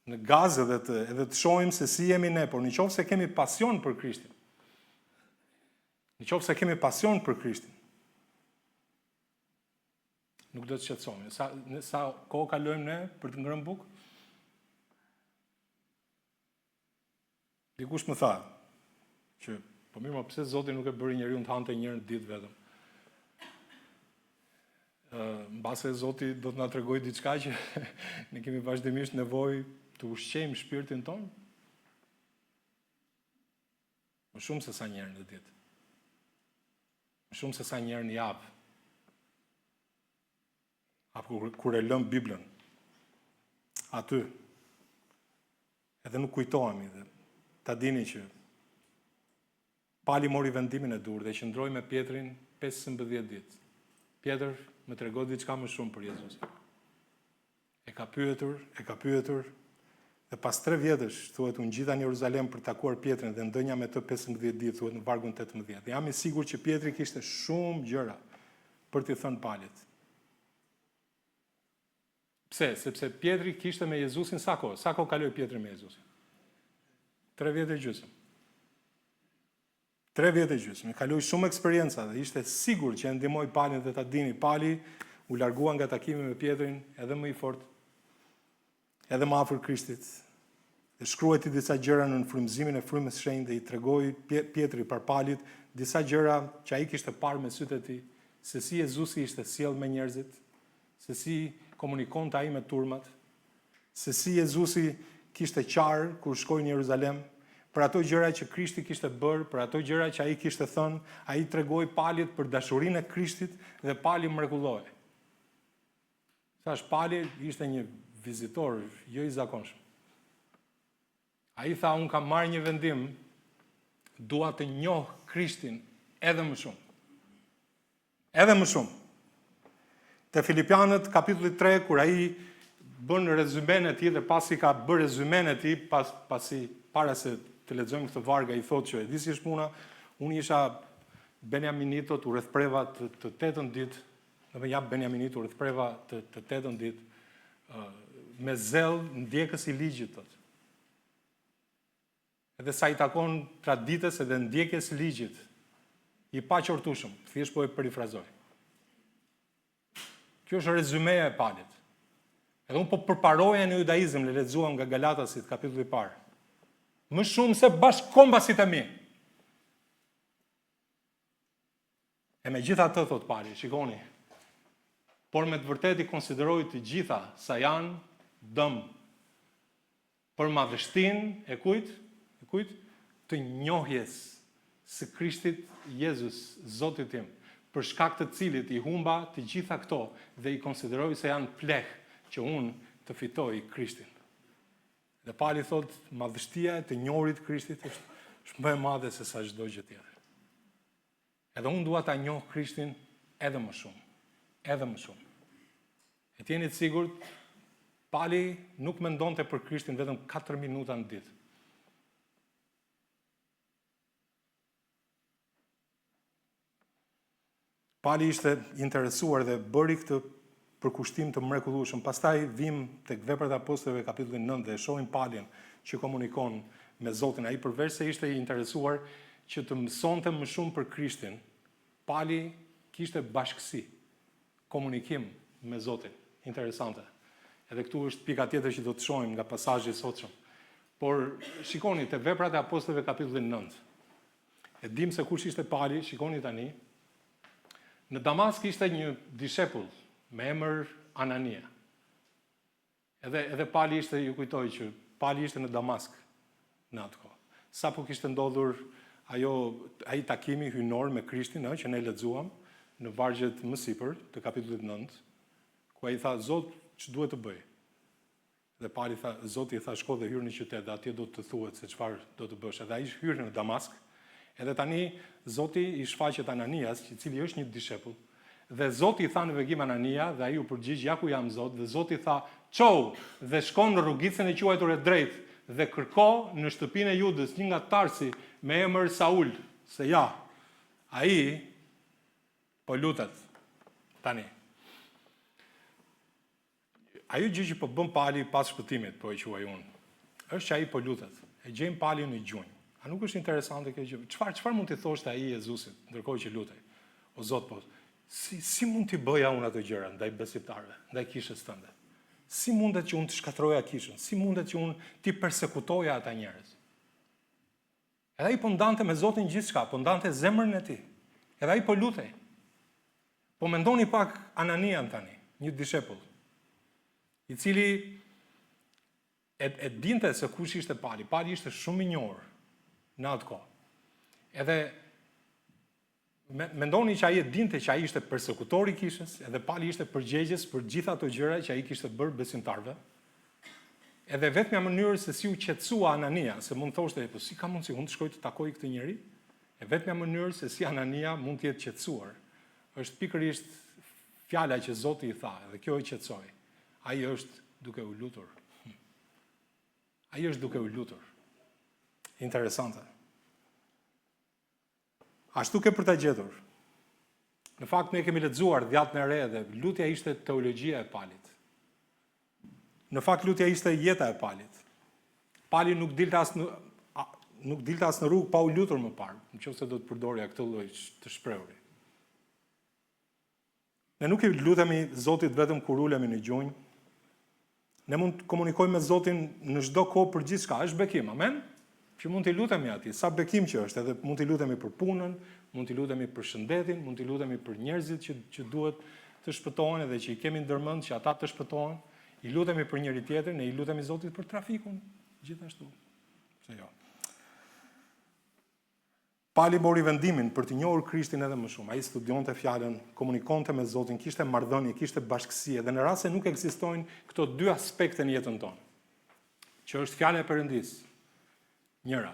S1: në gaz edhe të shohim se si jemi ne, por nëse kemi pasion për Krishtin. Nëse kemi pasion për Krishtin, nuk do të shqetësohemi. Sa kohë kalojmë ne për të ngrënë bukë? Dikush më tha që po mirë, pse Zoti nuk e bëri njeriu të hante një herë në ditë vetëm? Mbase Zoti do të na tregojë diçka që ne kemi vazhdimisht nevojë të ushqejmë shpirtin tonë? Më shumë se sa një herë në ditë. Më shumë se sa një herë në javë. Apo kur e lëm Biblën. Aty. Edhe nuk kujtohemi dhe ta dini që Pali mori vendimin e dur dhe qëndroi me Pietrin 15 ditë. Pjetër më tregoi diçka më shumë për Jezusin. E ka pyetur dhe pas 3 vjetësh thuhet unë ngjita në Jeruzalem për të takuar Pietrin dhe ndënja me të 15 ditë thuhet në vargun 18. Dhe jam i sigurt që Pietri kishte shumë gjëra për t'i thënë Palit. Pse? Sepse Pietri kishte me Jezusin sa kohë? Sa kohë kaloi Pietri me Jezusin? 3 vjet e gjysmë. 3 vjet e gjysmë. Kaloi shumë eksperjenca dhe ishte sigurt që e ndihmoi Palin dhe ta dini. Pali u largua nga takimi me Pietrin edhe më i fortë, edhe më afër Krishtit. Dhe shkruajti disa gjëra në frymëzimin e frymës shenjtë dhe i tregoi Pietri par Palit disa gjëra që ai kishte parë me sytë e tij, se si Jezusi ishte sjell me njerëzit, se si komunikonte ai me turmat, se si Jezusi kishte qarë kur shkoi në Jeruzalem, për ato gjëra që Krishti kishte bërë, për ato gjëra që ai kishte thënë, ai tregoi Palit për dashurinë e Krishtit dhe Pali mrekullohej. Thash Pali ishte një vizitor jo i zakonshëm. Ai tha unë kam marrë një vendim, dua të njoh Krishtin edhe më shumë. Edhe më shumë. Te Filipianët kapitulli 3 kur ai bën rezumen e tij dhe pasi ka bërë rezumen e tij pasi para se të lexojmë këtë varg ai thotë që e di si është puna, unë isha Benjaminitot u rrethpreva të 8 ditë, do të jap Benjaminit u rrethpreva të 8 ditë me zell ndjekës i ligjit tot. Edhe sa i takon traditës edhe ndjekjes ligjit, i paqortueshëm, thjesht po e perifrazoj. Kjo është rezumeja e Palit. Edhe unë po përparoja në judaizëm, le lexuam nga Galatasit, kapitulli i parë. Më shumë se bashkëkombasit e mi. E me gjitha të, thot Pali, shikoni, por me të vërtet i konsideroj të gjitha sa janë dëm për madhështin e kujt? Të njohjes së Krishtit Jezus, Zotit tim, për shkak të cilit i humba të gjitha këto dhe i konsideroj se janë pleh që unë të fitoj Krishtin. Dhe Pali thot, madhështia e të njohurit Krishtit është më e madhe se sa çdo gjë tjetër. Edhe unë dua ta njoh Krishtin edhe më shumë. Edhe më shumë. E t'jeni të sigurt, Pali nuk mendonte për Krishtin vetëm 4 minuta në ditë. Pali ishte interesuar dhe bëri këtë përkushtim të mrekullueshëm. Pastaj vim tek Veprat e Apostujve kapitulli 9 dhe shohim Palin që komunikon me Zotin. Ai përveç se ishte i interesuar që të mësonte më shumë për Krishtin, Pali kishte bashkësi, komunikim me Zotin. Interesante. Edhe këtu është pika tjetër që do të shohim nga pasazhi i sotshëm. Por shikoni te Veprat e Apostujve kapitulli 9. E dim se kush ishte Pali, shikoni tani. Në Damask ishte një dishepull me emër Anania. Edhe Pali ishte, ju kujtoj që Pali ishte në Damask në atë kohë. Sa po kishte ndodhur ai takimi hyjnor me Krishtin, që ne lexuam në vargjet më sipër të kapitullit 9, ku ai tha, Zot, që duhet të bëj? Dhe Pali tha, Zoti i tha, shko dhe hyr në qytet, dhe atje do të thuhet se çfarë do të bësh. Edhe ai hyrë në Damask. Edhe tani Zoti i shfaqet Ananias, i cili është një dishepull. Dhe Zoti i tha në vegim Anania, dhe ai u përgjigj, ja ku jam Zot, dhe Zoti i tha, "Çou dhe shkon në rrugicën e quajtur e drejtë dhe kërko në shtëpinë e Judës një nga Tarsi me emër Saul, se ja, ai po lutet tani." Ajo gjë që po bën Pali pas shpëtimit, po e quaj unë, është që ai po lutet. E gjejmë Palin në gjunjë. A nuk është interesante kjo gjë? Çfarë mund t'i thoshte ai Jezusit ndërkohë që lutej? O Zot, po, si mund t'i bëja unë ato gjëra ndaj besimtarëve, ndaj kishës tënde? Si mundet që unë të shkatroja kishën? Si mundet që unë t'i persekutoja ata njerëz? Edhe ai po ndante me Zotin gjithçka, po ndante zemrën e tij. Edhe ai po lutej. Po mendoni pak Ananian tani, një dishepull, i cili e dinte se kush ishte Pali. Pali ishte shumë i njohur në atë kohë. Edhe mendoni që ai e dinte që ai ishte persekutori i kishës, edhe Pali ishte përgjegjës për gjitha ato gjëra që ai kishte bërë besimtarëve. Edhe vetmja mënyrë se si u qetësua Anania, se mund thoshte, po si ka mundsi unë të shkoj të takoj këtë njeri? E vetmja mënyrë se si Anania mund të jetë qetësuar, është pikërisht fjala që Zoti i tha, dhe kjo e qetësoi. Ai është duke u lutur. Ai është duke u lutur. Interesante. Ashtu ke për ta gjetur. Në fakt ne kemi lexuar Djatën e Re dhe lutja ishte teologjia e Palit. Në fakt lutja ishte jeta e Palit. Pali nuk dilte as në rrugë pa u lutur më parë, nëse do të përdorja këtë lloj të shprehuri. Ne nuk i lutemi Zotit vetëm kur ulemi në gjunjë. Ne mund të komunikojmë me Zotin në çdo kohë për gjithçka, është bekim, amen? Që mund t'i lutemi atij, sa bekim që është, edhe mund t'i lutemi për punën, mund t'i lutemi për shëndetin, mund t'i lutemi për njerëzit që duhet të shpëtohen edhe që i kemi ndërmend që ata të shpëtohen, i lutemi për njëri tjetrin, ne i lutemi Zotit për trafikun, gjithashtu. Se jo. Pali mori vendimin për të njohur Krishtin edhe më shumë. Ai studionte fjalën, komunikonte me Zotin, kishte marrëdhënie, kishte bashkësi, edhe në rast se nuk ekzistojnë këto dy aspekte në jetën tonë, që është fjala e Perëndisë, njëra,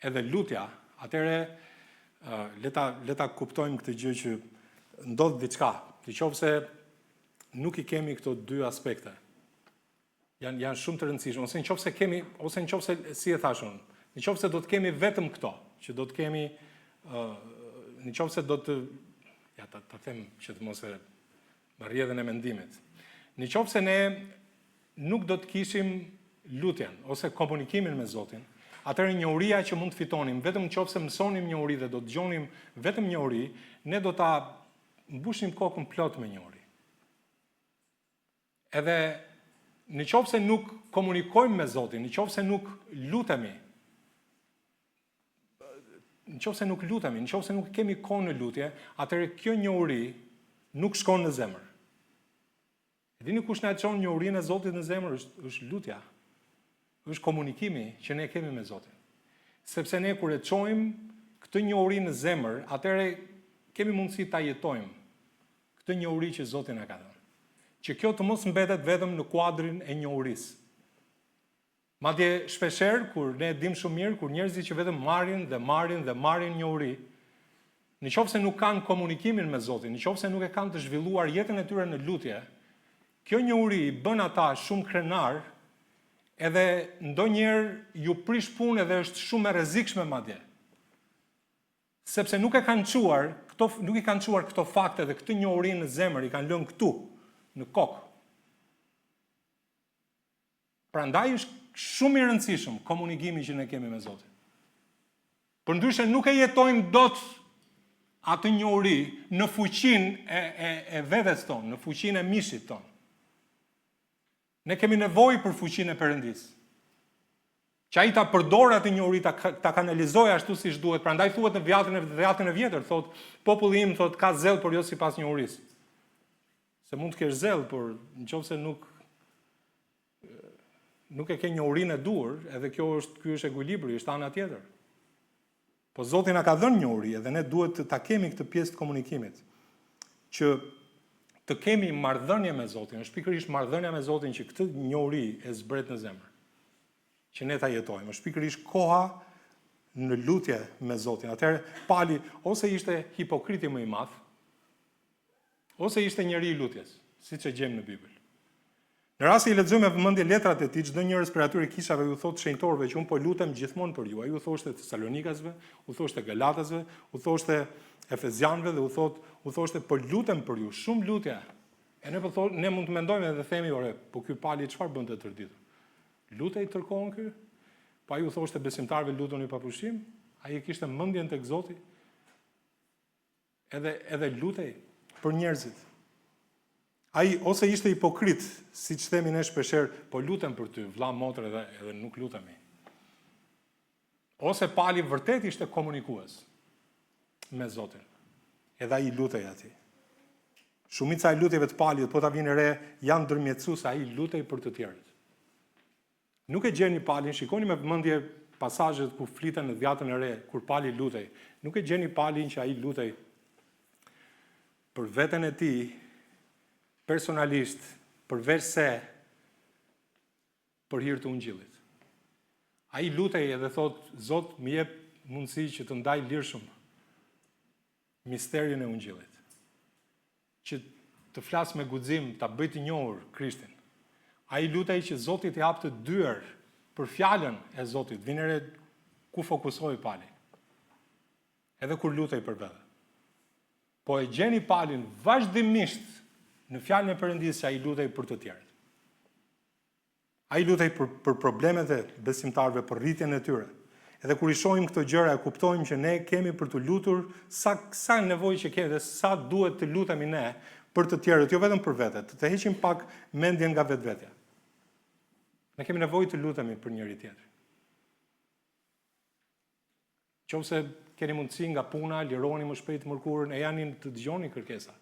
S1: edhe lutja, atëre le ta kuptojmë këtë gjë që ndodh diçka, nëse nuk i kemi këto dy aspekte. Janë shumë të rëndësishme, ose nëse kemi, ose nëse si e thashun, nëse do të kemi vetëm këto, që do të kemi, nëse do të, ta them që të mos e më rrjedhën e mendimit. Nëse ne nuk do të kishim lutjen ose komunikimin me Zotin, atëherë njohuria që mund të fitonim, vetëm nëse mësonim njohuri dhe do të dëgjonim vetëm njohuri, ne do ta mbushim kokën plot me njohuri. Edhe nëse nuk komunikojmë me Zotin, nëse nuk lutemi, nëse nuk kemi kohë në lutje, atëherë kjo njohuri nuk shkon në zemër. E dini kush na çon njohurinë e Zotit në zemër është lutja. Është komunikimi që ne kemi me Zotin. Sepse ne kur e çojmë këtë njohuri në zemër, atëherë kemi mundësi ta jetojmë këtë njohuri që Zoti na ka dhënë. që kjo të mos mbetet vetëm në kuadrin e njohurisë. Madje shpeshherë kur ne dim shumë mirë, kur njerëzit që vetëm marrin njohuri, në qoftë se nuk kanë komunikimin me Zotin, në qoftë se nuk e kanë të zhvilluar jetën e tyre në lutje, kjo njohuri i bën ata shumë krenar, edhe ndonjëherë ju prish punë dhe është shumë e rrezikshme madje. Sepse nuk i kanë çuar këto fakte dhe këtë njohuri në zemër, i kanë lënë këtu, në kokë. Prandaj është shumë i rëndësishëm komunikimi që ne kemi me Zotin. Përndryshe nuk e jetojmë dot atë njohuri në fuqinë e vetes tonë, në fuqinë e mishit tonë. Ne kemi nevojë për fuqinë e Perëndisë. Që ai ta përdor atë njohuri, ta kanalizojë ashtu siç duhet. Prandaj thuhet në Vjatën e Vjetër, thotë, populli im thotë ka zell, por jo sipas njohurisë. Se mund të kesh zell, por nëse nuk e ke njohurinë e duhur, edhe ky është ekuilibri, është ana tjetër. Po Zoti na ka dhënë njohuri, edhe ne duhet ta kemi këtë pjesë të komunikimit, që të kemi marrëdhënie me Zotin, është pikërisht marrëdhënia me Zotin që këtë njohuri e zbret në zemër, që ne ta jetojmë, është pikërisht koha në lutje me Zotin. Atëherë Pali ose ishte hipokriti më i madh, ose ishte njeri i lutjes, siç e gjejmë në Bibël. Në rast se i lexojmë me vëmendje letrat e tij, çdo njeri prej atyre kishave u thotë shenjtorëve që un po lutem gjithmonë për ju. Ai u thoshte Tesalonikasve, u thoshte Galatasve, u thoshte Efezianëve dhe u thoshte po lutem për ju, shumë lutje. E ne mund të mendojmë edhe themi, ore, po ky Pali çfarë bën të tërditur? Lutej tërkohën ky? Po ai u thoshte besimtarëve lutuni pa pushim, ai kishte mendjen tek Zoti. Edhe lutej për njerëzit. Ai ose ishte hipokrit, siç themi ne shpeshherë, po lutem për ty, vëlla motër, edhe nuk lutemi. Ose Pali vërtet ishte komunikues me Zotin. Edhe ai lutej atij. Shumica e lutjeve të Palit, po ta vini re, janë ndërmjetësuese, ai lutej për të tjerët. Nuk e gjeni Palin, shikoni me vëmendje pasazhet ku fliten në Vjatën e Re, kur Pali lutej. Nuk e gjeni Palin që ai lutej për veten e tij, personalisht, përveç se për hir të Ungjillit. Ai lutej edhe thot, Zot, më jep mundësi që të ndaj lirshëm misterin e Ungjillit. Që të flas me guxim, ta bëj të njohur Krishtin. Ai lutej që Zoti t'i japë të dyer për fjalën e Zotit. Vinere ku fokusoi Pali. Edhe kur lutej për vete. Po e gjeni Palin vazhdimisht në fjalën e Perëndisë që ai lutej për të tjerët. Ai lutej për problemet e besimtarëve, për rritjen e tyre. Edhe kur i shohim këto gjëra, kuptojmë që ne kemi për të lutur sa nevojë që kemi dhe sa duhet të lutemi ne për të tjerët, jo vetëm për vete, të heqim pak mendjen nga vetvetja. Ne kemi nevojë të lutemi për njëri tjetrin. Qofse keni mundësi nga puna, lironi më shpejt mërkurën, e janë të dëgjoni kërkesa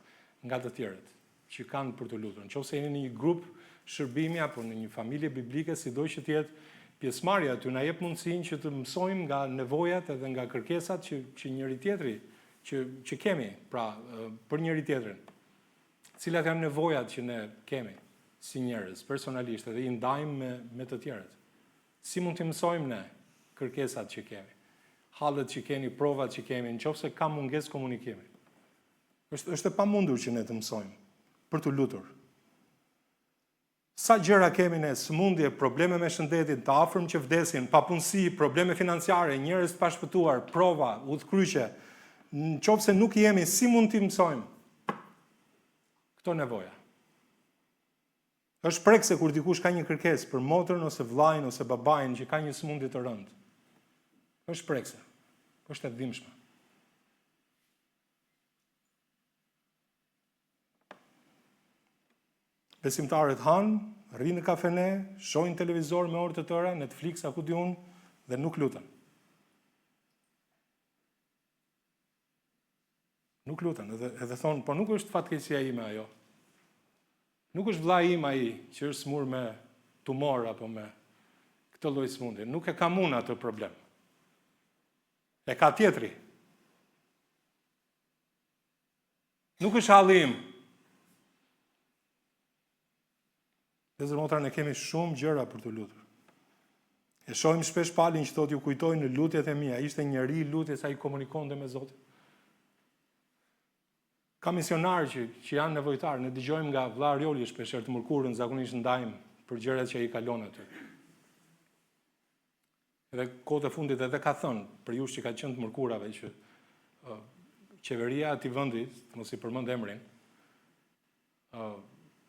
S1: nga të tjerët që kanë për të lutur. Nëse jeni në një grup shërbimi apo në një familje biblike, sido që të jetë pjesëmarrja aty, na jep mundësinë që të mësojmë nga nevojat edhe nga kërkesat që njëri tjetri që kemi, pra për njëri tjetrin. Cilat janë nevojat që ne kemi si njerëz personalisht edhe i ndajmë me të tjerët. Si mund të mësojmë ne kërkesat që kemi, hallet që kemi, provat që kemi, nëse ka mungesë komunikimi. Është e pamundur që ne të mësojmë për të lutur. Sa gjëra kemi ne, sëmundje, probleme me shëndetin, të afërm që vdesin, papunësi, probleme financiare, njerëz të pashpëtuar, prova, udhkryqe. Nëse nuk jemi, si mund t'i mësojmë këto nevoja? Është prekse kur dikush ka një kërkesë për motrën ose vllajën ose babain që ka një sëmundje të rëndë. Është prekse. Është e dhimbshme. Besimtarët hanë, rrinë në kafene, shohin televizor me orë të tëra, Netflix, ku di unë, dhe nuk lutën. Nuk lutën, edhe thonë, po nuk është fatkeqësia ime ajo. Nuk është vllai im ai që është smur me tumor apo me këtë lloj sëmundje. Nuk e kam unë atë problem. E ka tjetri. Nuk është halli im. Dhe zërmotra, ne kemi shumë gjëra për të lutur. E shohim shpesh Palin që thotë ju kujtoj në lutjet e mia, ishte njëri i lutjes, ai komunikonte me Zotin. Ka misionarë që janë nevojtarë, ne dëgjojmë nga vlla Arioli shpeshherë të mërkurën, zakonisht ndajmë për gjërat që ai kalon aty. Edhe kohët e fundit edhe ka thënë, për ju që ka qenë të mërkurave, që qeveria e atij vendi, mos i përmend emrin,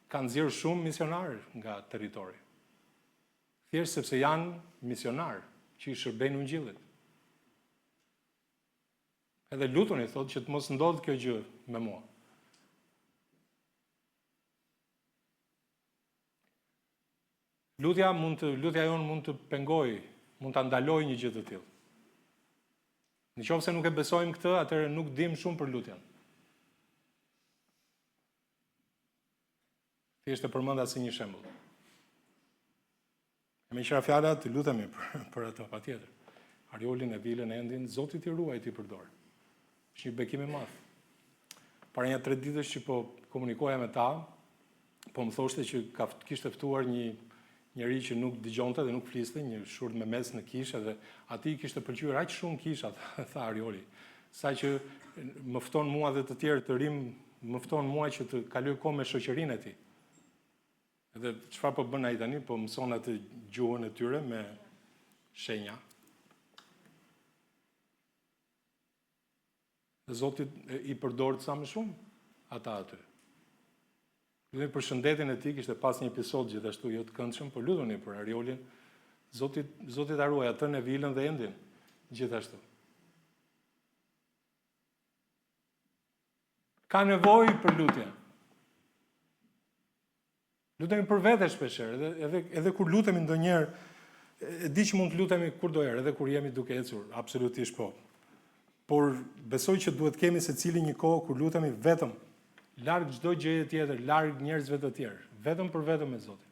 S1: ka nxjerrë shumë misionarë nga territori. Thjesht sepse janë misionarë që i shërbejnë ungjillit. Edhe lutuni, thotë, që të mos ndodhë kjo gjë me mua. Lutja jonë mund të pengojë, mund të ndaloj një gjë të tillë. Në qoftë se nuk e besojmë këtë, atëherë nuk dim shumë për lutjen. Thjesht e përmenda si një shembull. Me qëra fjala të lutemi për ato, patjetër. Ariolin e Vilën e Endin, Zoti t'i ruaj t'i përdor. Është një bekim i madh. Para një 3 ditësh që po komunikoja me ta, po më thoshte që kishte ftuar një njeri që nuk dëgjonte dhe nuk fliste, një shurt me mes në kishë, dhe atij kishte pëlqyer aq shumë kisha, tha Arioli, sa që më fton mua dhe të tjerë të rim, më fton mua që të kaloj kohë me shoqërinë e tij. Edhe çfarë po bën ai tani? Po mëson atë gjuhën e tyre me shenja. Dhe Zoti i përdor sa më shumë ata aty. Luteni për shëndetin e tij, kishte pas një episod gjithashtu jo të këndshëm, por lutuni për Ariolin. Zoti ta ruaj atë në Vilën dhe Endin gjithashtu. Ka nevojë për lutje. Lutemi për vete shpeshherë, edhe kur lutemi ndonjëherë, e di që mund të lutemi kurdoherë, edhe kur jemi duke ecur, absolutisht po. Por besoj që duhet kemi secili një kohë kur lutemi vetëm, larg çdo gjëje tjetër, larg njerëzve të tjerë, vetëm për vetëm me Zotin.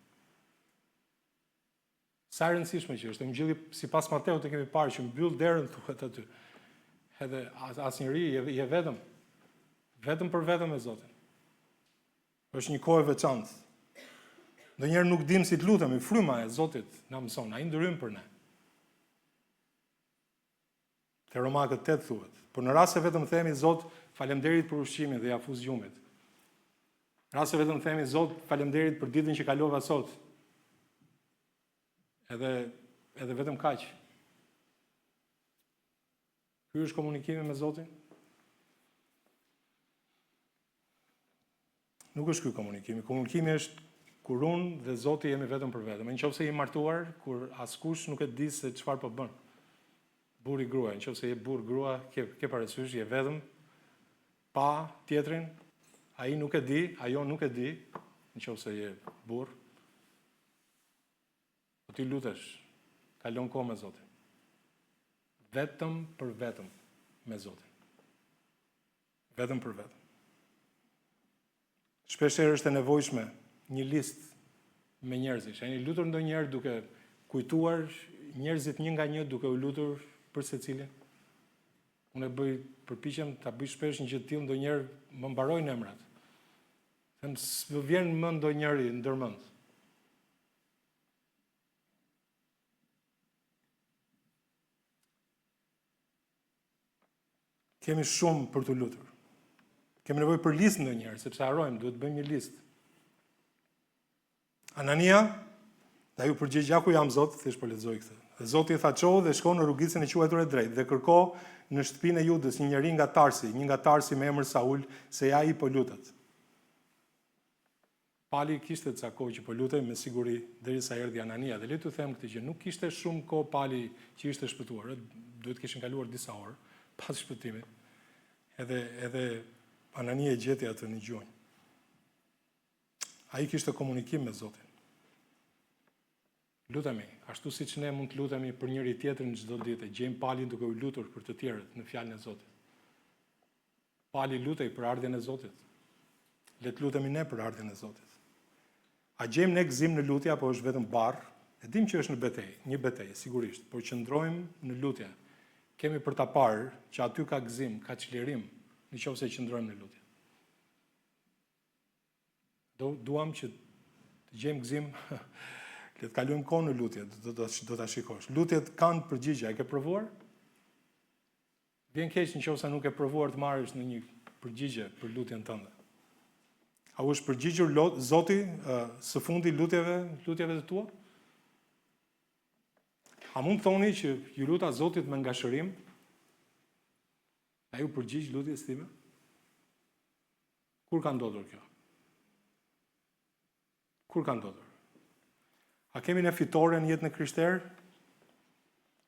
S1: Sa e rëndësishme që është, Ungjilli sipas Mateut e kemi parë që mbyll derën thuhet aty. Edhe asnjëri je vetëm për vetëm me Zotin. Është një kohë e veçantë. Ndonjëherë nuk dim si të lutemi, fryma e Zotit na mëson, ai ndrym për ne. Te Romakët 8 thuhet, por në rast se vetëm themi Zot, faleminderit për ushqimin dhe ja fuz gjumit. Në rast se vetëm themi Zot, faleminderit për ditën që kalova sot. Edhe vetëm kaq. Ky është komunikimi me Zotin? Nuk është ky komunikimi. Komunikimi është kur unë dhe Zoti jemi vetëm për vetëm. Nëse je martuar, kur askush nuk e di se çfarë po bën. Burri grua, nëse je burr grua, ke parasysh je vetëm pa tjetrin, ai nuk e di, ajo nuk e di, nëse je burr. Po ti lutesh, kalon kohë me Zotin. Vetëm për vetëm me Zotin. Vetëm për vetëm. Shpeshherë është e nevojshme një listë me njerëzish. Ai lutur ndonjëherë duke kujtuar njerëzit një nga një, duke u lutur për secilin. Unë përpiqem ta bëj shpesh një gjë të tillë, ndonjëherë më mbarojnë emrat. Them s'më vjen mend ndonjëri ndërmend. Kemi shumë për të lutur. Kemi nevojë për listë ndonjëherë, sepse harrojmë, duhet bëjmë një listë. Anania, dhe ju përgjigj, ja ku jam Zot, thjesht po lexoj këtë. Dhe Zoti i tha çohu dhe shko në rrugicën e quajtur e drejtë dhe kërko në shtëpinë e Judës një njerëz nga Tarsi me emër Saul, se ja i po lutet. Pali kishte ca kohë që po lutej me siguri derisa erdhi Anania, dhe le të them këtë që nuk kishte shumë kohë Pali që ishte shpëtuar, duhet kishin kaluar disa orë pas shpëtimit. Edhe Anania e gjeti atë në gjunjë. Ai kishte komunikim me Zotin. Lutemi, ashtu siç ne mund të lutemi për njëri tjetrin çdo ditë, gjejmë Palin duke u lutur për të tjerët në fjalën e Zotit. Pali lutej për ardhjen e Zotit. Le të lutemi ne për ardhjen e Zotit. A gjejmë ne gëzim në lutje apo është vetëm barr? E dim që është një betejë, sigurisht, por qëndrojmë në lutje. Kemi për ta parë që aty ka gëzim, ka çlirim, nëse qëndrojmë në lutje. Duam që të gjejmë gëzim, le të kalojmë kohë në lutje, do ta shikosh. Lutjet kanë përgjigje, e ke provuar? Vjen keq nëse nuk e provuar të marrësh në një përgjigje për lutjen tënde. A u është përgjigjur Zoti së fundi lutjeve të tua? A mund të thoni që ju luta Zotit me ngashërim? A ju përgjigj lutjes time? Kur ka ndodhur kjo? Kur ka ndodhur? A kemi ne fitore në jetën e krishterë?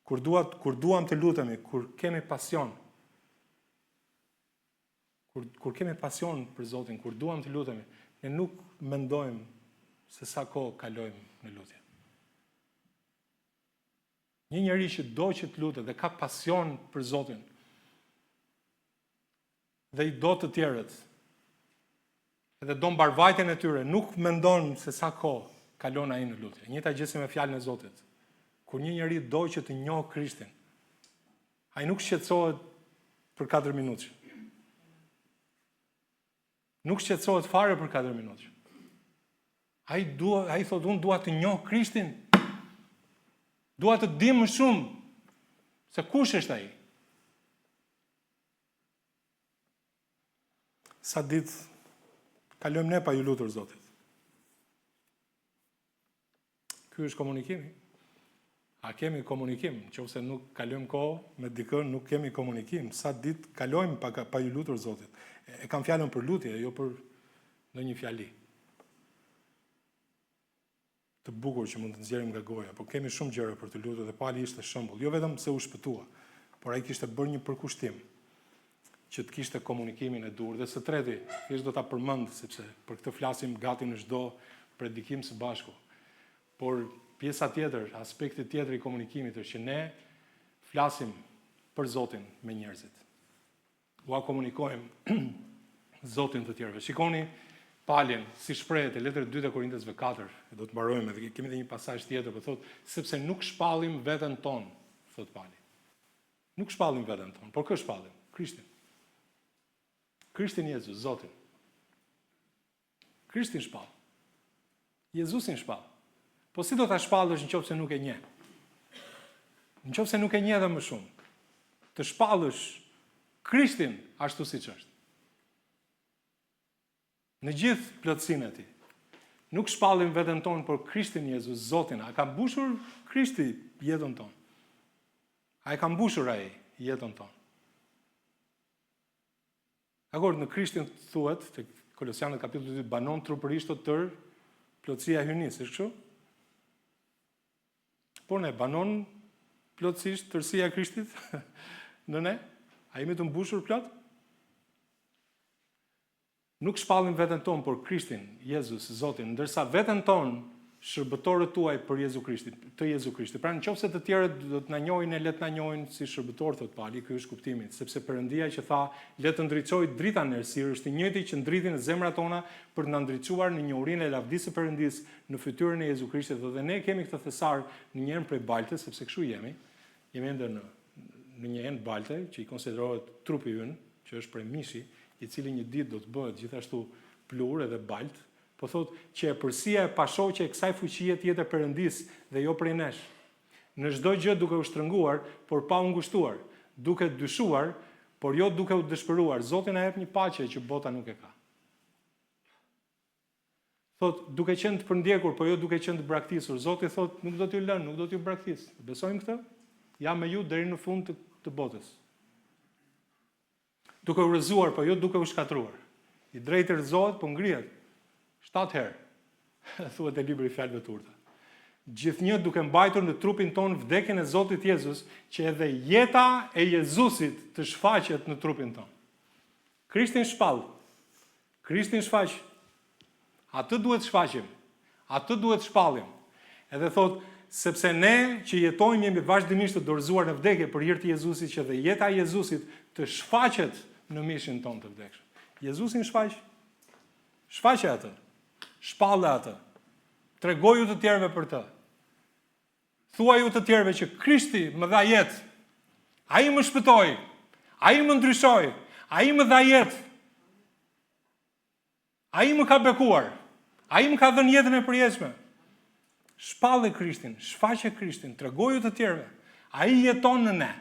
S1: Kur duam të lutemi, kur kemi pasion, kur kemi pasion për Zotin, kur duam të lutemi, ne nuk mendojmë se sa kohë kalojmë në lutje. Një njeri që do që të lutet dhe ka pasion për Zotin dhe i do të tjerët edhe do mbarvajtjen e tyre, nuk mendon se sa kohë kalon ai në lutje. Njëjta gjë si me fjalën e Zotit. Kur një njeri do që të njohë Krishtin, ai nuk shqetësohet për 4 minutë. Nuk shqetësohet fare për 4 minutë. Ai thotë, unë dua të njoh Krishtin. Dua të di më shumë se kush është ai. Sa ditë kalojmë ne pa ju lutur Zotit. Ky është komunikimi. A kemi komunikim? Nëse nuk kalojmë kohë me dikën, nuk kemi komunikim. Sa ditë kalojmë pa ju lutur Zotit. E kam fjalën për lutje, jo për ndonjë fjali të bukur që mund të nxjerrim nga goja, por kemi shumë gjëra për të lutur dhe Pali ishte shembull, jo vetëm se u shpëtua, por ai kishte bërë një përkushtim që të kishte komunikimin e dur. Dhe së treti, thjesht do ta përmend sepse për këtë flasim gati në çdo predikim së bashku. Por pjesa tjetër, aspekti tjetër i komunikimit është që ne flasim për Zotin me njerëzit. Ua komunikojmë Zotin të tjerëve. Shikoni Palin, si shprehet e letrës 2 Korintësve 4, do të mbarojmë, dhe kemi edhe një pasazh tjetër, por thotë, sepse nuk shpallim veten tonë, thot Pali. Nuk shpallim veten tonë, por kë shpallim? Krishtin. Krishtin Jezus, Zotin. Krishtin shpall. Jezusin shpall. Po si do ta shpallësh nëse nuk e njeh? Nëse nuk e njeh edhe më shumë, të shpallësh Krishtin ashtu siç është. Në gjithë plotësinë e tij. Nuk shpallim veten tonë, por Krishtin Jezus, Zotin. A ka mbushur Krishti jetën tonë? A e ka mbushur ai jetën tonë? Akord në Krishtin thuhet, te Kolosianët kapitulli 2, banon trupërisht të tërë plotësia e hyjnisë, është kështu? Por ne banon plotësisht tërësia e Krishtit në ne? A jemi të mbushur plot? Nuk shpallim veten tonë, por Krishtin, Jezus, Zotin, ndërsa veten tonë shërbëtorët tuaj për Jezu Krishtin, të Jezu Krishtit. Pra nëse të tjerët do të na njohin, le të na njohin si shërbëtor, thot Pali, ky është kuptimi, sepse Perëndia që tha, le të ndriçojë drita në errësirë, është i njëjti që ndriti në zemrat tona për të na ndriçuar në njohurinë e lavdisë së Perëndisë në fytyrën e Jezu Krishtit. Dhe ne kemi këtë thesar në një enë prej baltës, sepse kështu jemi ende në një enë balte që i konsiderohet trupi ynë, që është prej mishi, i cili një ditë do të bëhet gjithashtu plur edhe balt, po thot që e përsia e pashoqe e kësaj fuqie të jetë e Perëndisë dhe jo prej nesh. Në çdo gjë duke u shtrënguar, por pa u ngushtuar, duke dyshuar, por jo duke u dëshpëruar. Zoti na jep një paqe që bota nuk e ka. Thot duke qenë të përndjekur, por jo duke qenë të braktisur. Zoti thot nuk do t'ju lënë, nuk do t'ju braktis. Besojmë këtë? Jam me ju deri në fund të botës. Duke u rrëzuar, po jo duke u shkatruar. I drejtë rrëzohet, po ngrihet 7 herë. Thuhet e libri i fjalëve të urta. Gjithnjë duke mbajtur në trupin ton vdekjen e Zotit Jezus, që edhe jeta e Jezusit të shfaqet në trupin ton. Krishtin shpall. Krishtin shfaq. Atë duhet shfaqim. Atë duhet shpallim. Edhe thot, sepse ne që jetojmë jemi vazhdimisht të dorëzuar në vdekje për hir të Jezusit, që edhe jeta e Jezusit të shfaqet në mishin ton të vdekshëm. Jezusin shfaq. Shfaqe atë. Shpalle atë. Tregoju të tjerëve për të. Thuaju të tjerëve që Krishti më dha jetë. Ai më shpëtoi. Ai më ndryshoi. Ai më dha jetë. Ai më ka bekuar. Ai më ka dhënë jetën e përjetshme. Shpallë Krishtin, shfaqe Krishtin, tregoju të tjerëve. Ai jeton në ne.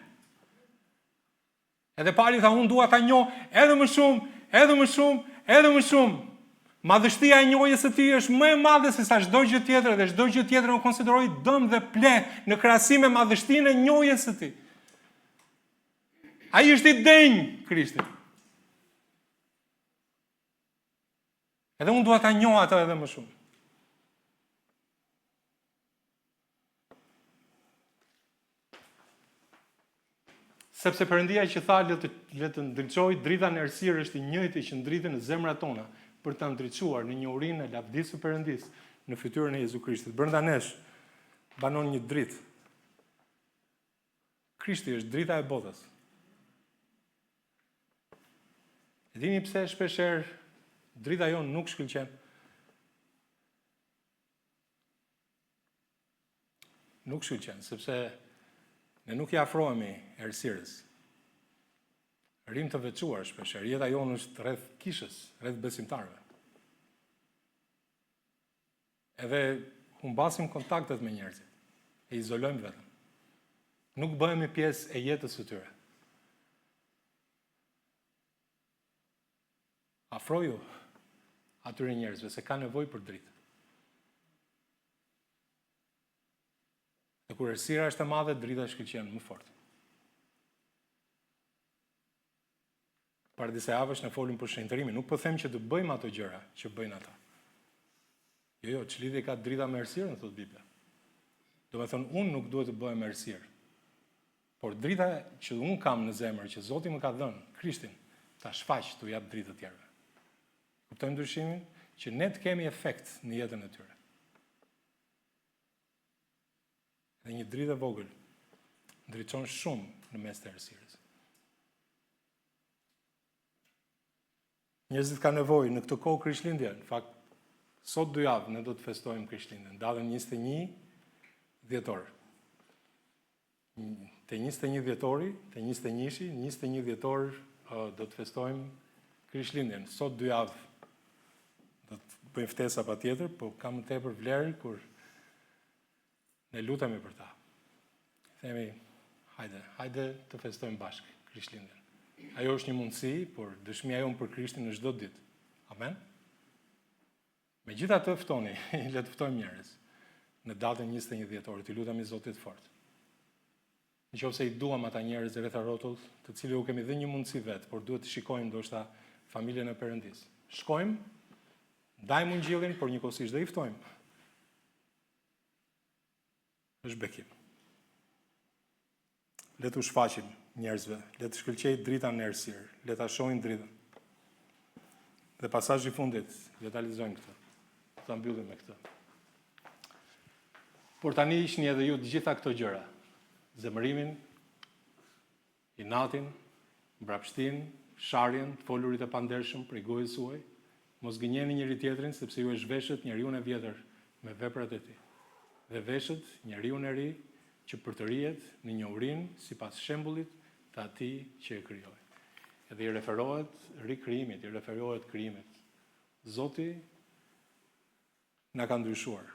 S1: Edhe Pali tha, unë dua ta njoh edhe më shumë, edhe më shumë, edhe më shumë. Madhështia e njohjes së tij është më e madhe se sa çdo gjë tjetër, dhe çdo gjë tjetër unë konsideroj dëm dhe ple në krahasim me madhështinë e njohjes së tij. Ai është i denj, Krishti. Edhe unë dua ta njoh atë edhe më shumë. Sepse Perëndia që tha le të ndriçoj drita në errësirë është i njëjti që ndritet në zemrat tona për ta ndriçuar në njohurinë e lavdisë së Perëndisë në fytyrën e Jezu Krishtit. Brenda nesh banon një dritë. Krishti është drita e botës. E dini pse shpeshherë drita jonë nuk shkëlqen? Nuk shkëlqen, sepse ne nuk i afrohemi errësirës. Rrim të veçuar shpeshherë. Jeta jonë është rreth kishës, rreth besimtarëve. Edhe humbasim kontaktet me njerëzit. E izolojmë vetëm. Nuk bëhemi pjesë e jetës së tyre. Afroju atyre njerëzve se ka nevojë për dritë. Dhe kur errësira është e madhe, drita shkëlqen më fort. Para disa javësh ne folim për shenjtërimin, nuk po them që të bëjmë ato gjëra që bëjnë ata. Jo, ç'lidhje ka drita me errësirën, thotë Bibla. Do të thonë, unë nuk duhet të bëhem errësirë. Por drita që unë kam në zemër, që Zoti më ka dhënë, Krishtin, ta shfaq tu jap dritë të tjerëve. Kuptojmë ndryshimin? Që ne të kemi efekt në jetën e tyre. Dhe një dritë e vogël ndriçon shumë në mes të errësirës. Njerëzit kanë nevojë në këtë kohë Krishtlindje. Në fakt, sot 2 javë ne do të festojmë Krishtlindjen, datën 21 dhjetor. Te 21 dhjetori, te 21-shi, 21 dhjetor do të festojmë Krishtlindjen. Sot 2 javë do të bëjmë ftesa patjetër, po kam më tepër vlerë kur ne lutemi për ta. Themi, hajde të festojmë bashkë Krishtlindjen. Ajo është një mundësi, por dëshmia jonë për Krishtin në çdo ditë. Amen. Megjithatë ftoni, le të ftojmë njerëz në datën 21 dhjetor, të lutemi Zotit fort. Nëse i duam ata njerëz rreth rrotull, të cilëve u kemi dhënë një mundësi vet, por duhet të shikojmë ndoshta familjen e Perëndisë. Shkojmë, ndajmë ungjillin, por njëkohësisht do i ftojmë. Është bekim. Le të u shfaqim njerëzve, le të shkëlqej drita në errësirë, le ta shohin dritën. Dhe pasazhi i fundit, le ta lexojmë këtë. Ta mbyllim me këtë. Por tani ishni edhe ju të gjitha këto gjëra: zemërimin, inatin, mbrapshtin, sharjen, të folurit e pandershëm prej gojës suaj. Mos gënjeni njëri tjetrin, sepse ju e zhveshët njeriu e vjetër me veprat e tij. Dhe veshët njeriu e ri që për të rihet në njohurinë sipas shembullit të atij që e krijoi. Edhe i referohet rikrijimit, i referohet krijimit. Zoti na ka ndryshuar.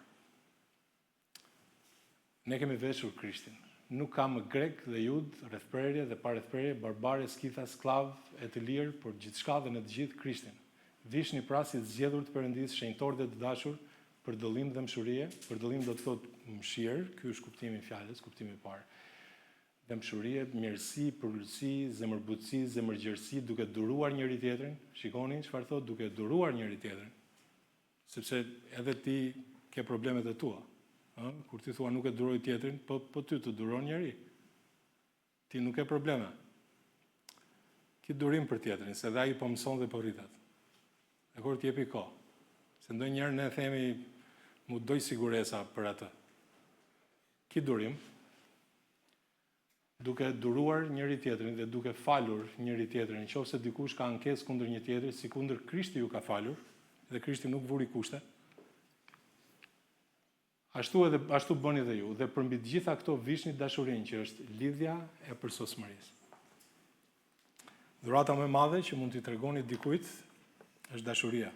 S1: Ne kemi veshur Krishtin. Nuk ka më grek dhe jud, rrethprerje dhe pa rrethprerje, barbare, skitha, sklav e të lirë, por gjithçka dhe në të gjithë Krishtin. Vishni pra si të zgjedhur të Perëndisë, shenjtor dhe të dashur, për dëllim dhe mëshurie. Për dëllim do të thotë mëshirë, ky është kuptimi i fjalës, kuptimi i parë. Dhe mëshurie, mirësi, përgjegjësi, zemërbutësi, zemërgjerësi, duke duruar njëri tjetrin. Shikoni çfarë thotë, duke duruar njëri tjetrin. Sepse edhe ti ke problemet e tua. Kur ti thua nuk e duroj tjetrin, po ty të duron njëri. Ti nuk ke probleme. Ki durim për tjetrin, se dhe ai po mëson dhe po rritet. E kur t'jepi kohë. Se ndonjëherë ne themi mu doj siguresa për atë. Ki durim, duke duruar njëri tjetrin dhe duke falur njëri tjetrin, nëse dikush ka ankesë kundër një tjetrit, si kundër Krishti ju ka falur, dhe Krishti nuk vuri kushte. Ashtu bëni dhe ju, dhe përmbi të gjitha këto vishni dashurinë, që është lidhja e përsosmërisë. Dhurata më e madhe që mund t'i tregoni dikujt është dashuria.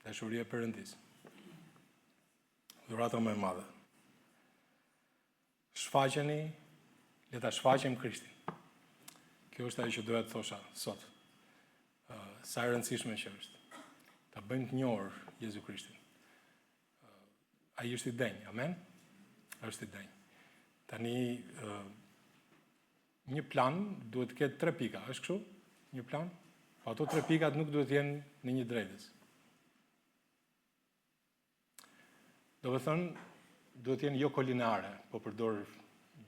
S1: Dashuria e Perëndisë. Dhurata më e madhe. Shfaqeni, le ta shfaqem Krishtin. Kjo është ajo që doja të thosha sot. Sa e rëndësishme që është. Ta bëjmë të njohur Jezu Krishtin. Ai është i denj, amen? Është i denj. Tani një plan duhet të ketë 3 pika, është kështu? Një plan? Po ato 3 pikat nuk duhet të jenë në një drejtës. Do të thënë, duhet të jenë jo kolinare, po përdor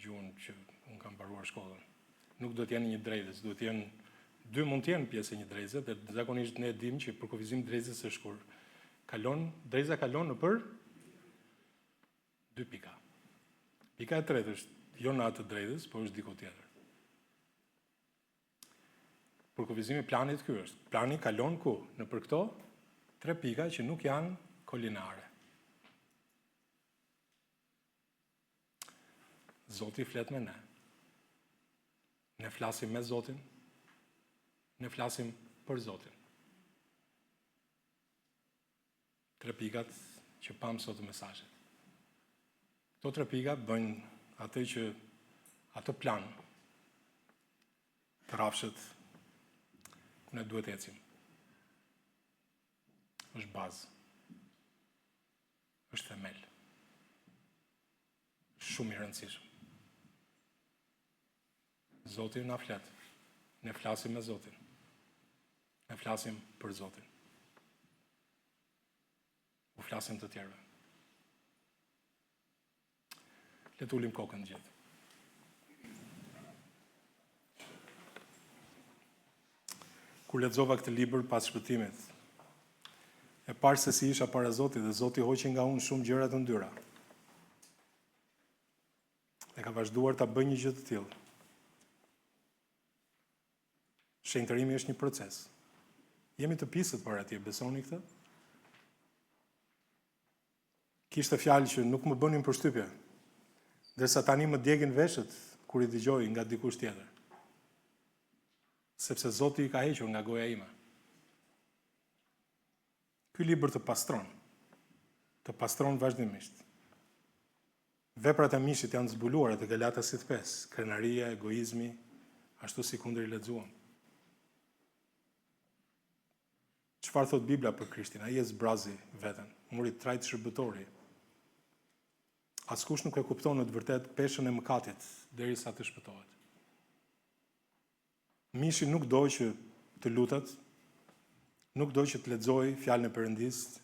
S1: gjuhën që unë kam mbaruar shkollën. Nuk duhet të jenë një drejtës, duhet të jenë 2 mund të jenë pjesë e një drejtëse, dhe zakonisht ne dim që për kufizim drejtës është kur drejtësa kalon në për 2 pika. Pika e tretë është jo në atë drejtës, por është diku tjetër. Për kufizimi planit ky është. Plani kalon ku? Në për këto 3 pika që nuk janë kolinare. Zoti flet me ne. Ne flasim me Zotin. Ne flasim për Zotin. 3 pikat që pam sot të mesazhet. Këto 3 pika bëjnë atë plan të rrafshët ku ne duhet ecim. Është bazë. Është themel. Shumë i rëndësishëm. Zoti na flet. Ne flasim me Zotin. Ne flasim për Zotin. U flasim të tjerëve. Le të ulim kokën gjithë. Kur lexova këtë libër pas shpëtimit, e parë se si isha para Zotit dhe Zoti hoqi nga unë shumë gjëra të ndyra. Dhe ka vazhduar ta bëjë një gjë të tillë. Shenjtërimi është një proces. Jemi të pisët para atij, besoni këtë? Kishte fjalë që nuk më bënin përshtypje, ndërsa tani më djegin veshët kur i dëgjoj nga dikush tjetër. Sepse Zoti i ka hequr nga goja ime. Ky libër të pastron vazhdimisht. Veprat e mishit janë zbuluara te Galatasit 5, krenaria, egoizmi, ashtu si kundër i lexuam. Çfarë thot Bibla për Krishtin? Ai e zbrazi veten, muri trajt shërbëtori. Askush nuk e kupton në të vërtetë peshën e mëkatit derisa të shpëtohet. Mishi nuk do që të lutet, nuk do që të lexojë fjalën e Perëndisë,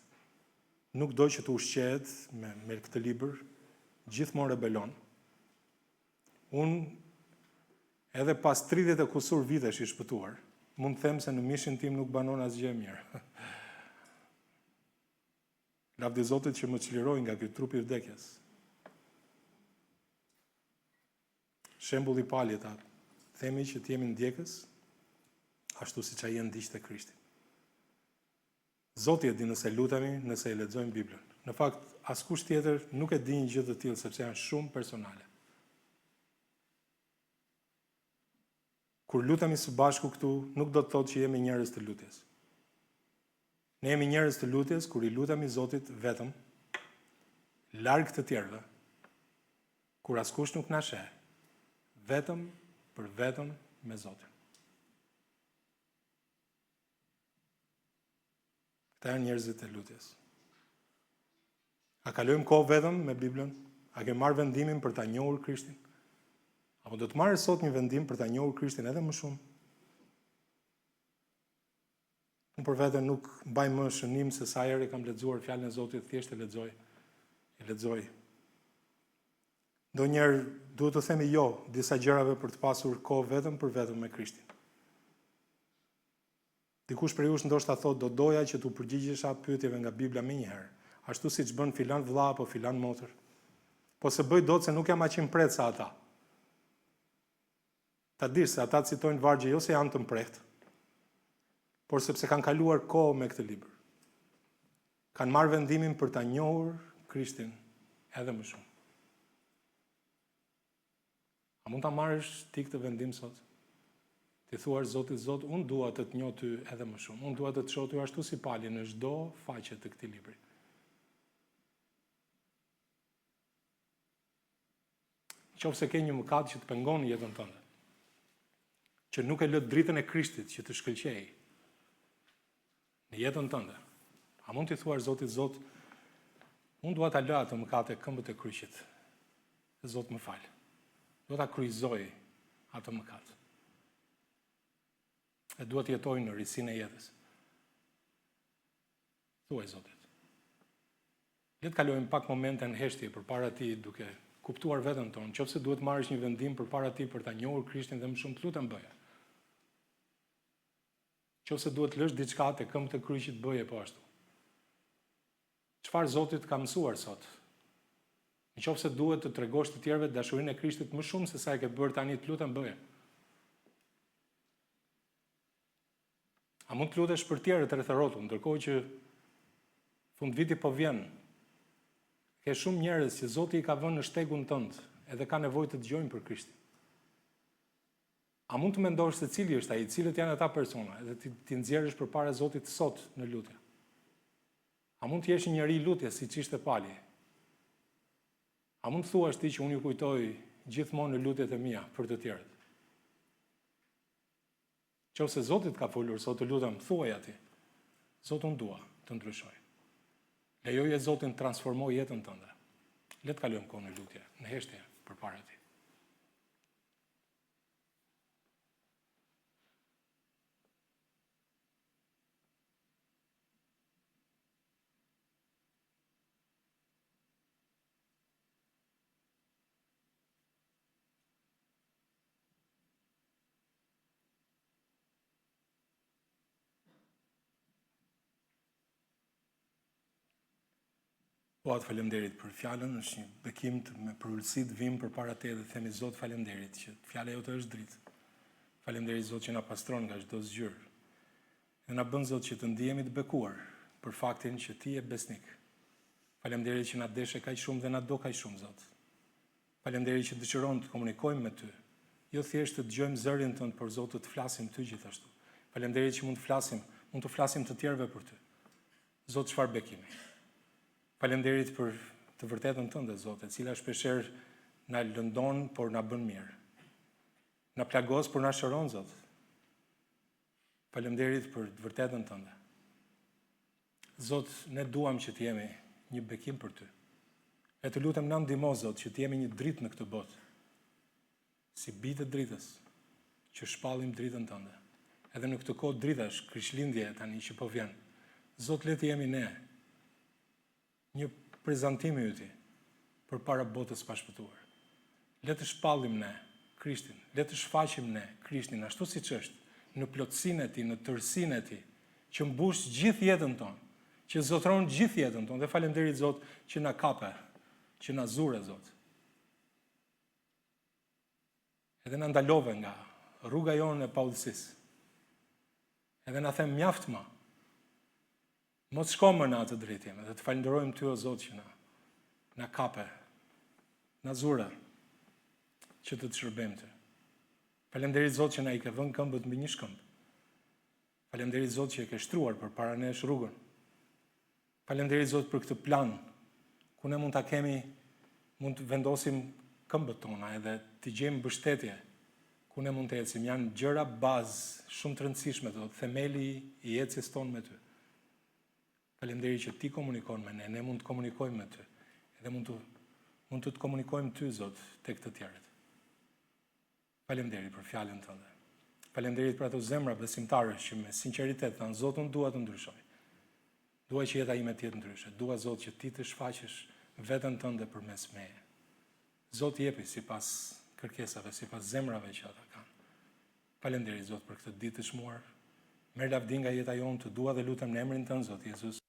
S1: nuk do që të ushqehet me këtë libër, gjithmonë rebelon. Unë edhe pas 30 e kusur vitesh i shpëtuar, mund të them se në mishin tim nuk banon asgjë e mirë. Lavdi Zotit që më çliroi nga ky trup i vdekjes. Shembulli i palët, themi që të jemi ndjekës, ashtu siç ai ndiqte Krishtin. Zoti e di nëse lutemi, nëse e lexojmë Biblën. Në fakt, askush tjetër nuk e di një gjë të tillë sepse janë shumë personale. Kur lutemi së bashku këtu, nuk do të thotë që jemi njerëz të lutjes. Ne jemi njerëz të lutjes kur i lutemi Zotit vetëm, larg të tjerëve, kur askush nuk na sheh, vetëm për vetëm me Zotin. Këta janë njerëzit e lutjes. A kalojmë kohë vetëm me Biblën? A ke marrë vendimin për ta njohur Krishtin? Apo do të marrë sot një vendim për ta njohur Krishtin edhe më shumë? Unë për vete nuk mbaj më shënim se sa herë kam lexuar fjalën e Zotit, thjesht e lexoj. Ndonjëherë duhet të themi jo disa gjërave për të pasur kohë vetëm për vetëm me Krishtin. Dikush për jush ndoshta thotë do doja që t'u përgjigjesha pyetjeve nga Bibla më njëherë, ashtu siç bën filan vëlla apo filan motër. Po se bëj dot se nuk jam aq i mpret sa ata. Ta dish se ata citojnë vargje jo se janë të mprehtë, por sepse kanë kaluar kohë me këtë libër. Kanë marrë vendimin për ta njohur Krishtin edhe më shumë. A mund ta marrësh ti këtë vendim sot? Ti thuar Zotit, Zot, unë dua të njoh ty edhe më shumë. Unë dua të të shoh ty ashtu si pali në çdo faqe të këtij libri. Qofse ke një mëkat që të pengon jetën tënde, që nuk e lë dritën e Krishtit që të shkëlqej në jetën tënde, a mund t'i thuash Zotit, Zot, unë dua ta lë atë mëkat e këmbët e kryqit. Zot më fal. Dua ta kryqëzoj atë mëkat. E dua të jetoj në risinë e jetës. Thuaj Zotit. Le të kalojmë pak momente në heshtje përpara ti, duke kuptuar veten tonë, nëse duhet marrësh një vendim përpara ti për ta njohur Krishtin dhe më shumë, lutem bëje. Nëse duhet lësh diçka te këmbët e kryqit, bëje po ashtu. Çfarë Zoti ka mësuar sot? Nëse duhet të tregosh të tjerëve dashurinë e Krishtit më shumë se sa e ke bërë tani, të lutem bëje. A mund të lutesh për tjerët rreth rrotull, ndërkohë që fund viti po vjen? Ke shumë njerëz që Zoti i ka vënë në shtegun tënd, edhe ka nevojë të dëgjojnë për Krishtin. A mund të mendosh se cili është ai, cilët janë ata persona, edhe ti nxjerrësh përpara Zotit sot në lutje? A mund të jesh një njeri lutje siç ishte Pali? A mund të thuash ti që unë ju kujtoj gjithmonë në lutjet e mia për të tjerët? Nëse Zoti ka folur sot, të lutem, thuaj atij. Zot, unë dua të ndryshoj. Lejoje Zotin të transformoj jetën tënde. Le të kalojmë kohë në lutje, në heshtje përpara tij. Po atë faleminderit për fjalën, është një bekim me përulësi të vim përpara te dhe themi Zot faleminderit që fjala jote është dritë. Faleminderit Zot që na pastron nga çdo zgjyrë. Dhe na bën Zot që të ndihemi të bekuar për faktin që ti je besnik. Faleminderit që na deshe kaq shumë dhe na do kaq shumë Zot. Faleminderit që dëshiron të komunikojmë me ty. Jo thjesht të dëgjojmë zërin tënd, por Zot të flasim ty gjithashtu. Faleminderit që mund të flasim të tjerëve për ty. Zot, çfarë bekimi. Faleminderit për të vërtetën tënde, Zot, e cila shpeshherë na lëndon, por na bën mirë. Na plagos, por na shëron, Zot. Faleminderit për të vërtetën tënde. Zot, ne duam që të jemi një bekim për ty. E të lutem na ndihmo, Zot, që të jemi një dritë në këtë botë. Si bijtë të dritës, që shpallim dritën tënde. Edhe në këtë kohë dritash, Krishtlindje tani që po vjen. Zot, le të jemi ne një prezantim i yti përpara botës pa shpëtuar. Le të shpallim ne Krishtin, le të shfaqim ne Krishtin ashtu siç është, në plotësinë e tij, në tërësinë e tij, që mbush gjithë jetën tonë, që zotron gjithë jetën tonë. Dhe faleminderit Zot që na kape, që na zure Zot. Edhe na ndalove nga rruga jonë e paullësisë. Edhe na them mjaft më. Mos shko më në atë drejtim, dhe të falenderojmë ty o Zot që na kape, na zure, që të shërbejmë ty. Faleminderit Zot që na i ke vënë këmbët mbi një shkëmbë. Faleminderit Zot që e ke shtruar përpara nesh rrugën. Faleminderit Zot për këtë plan, ku ne mund të vendosim këmbët tona edhe të gjejmë mbështetje, ku ne mund të ecim. Janë gjëra bazë shumë të rëndësishme, themeli i ecjes tonë me ty. Faleminderit që ti komunikon me ne mund të komunikojmë me ty, edhe mund të komunikojmë ty, Zot, tek të tjerët. Faleminderit për fjalën tënde. Faleminderit për ato zemra besimtare që me sinqeritet thanë, Zot, unë dua të ndryshoj. Dua që jeta ime të jetë ndryshe. Dua, Zot, që ti të shfaqesh veten tënde përmes meje. Zot, jepi sipas kërkesave, sipas zemrave që ata kanë. Faleminderit Zot për këtë ditë të çmuar. Merr lavdi nga jeta jonë, të dua dhe lutem në emrin tënd, Zot Jezus.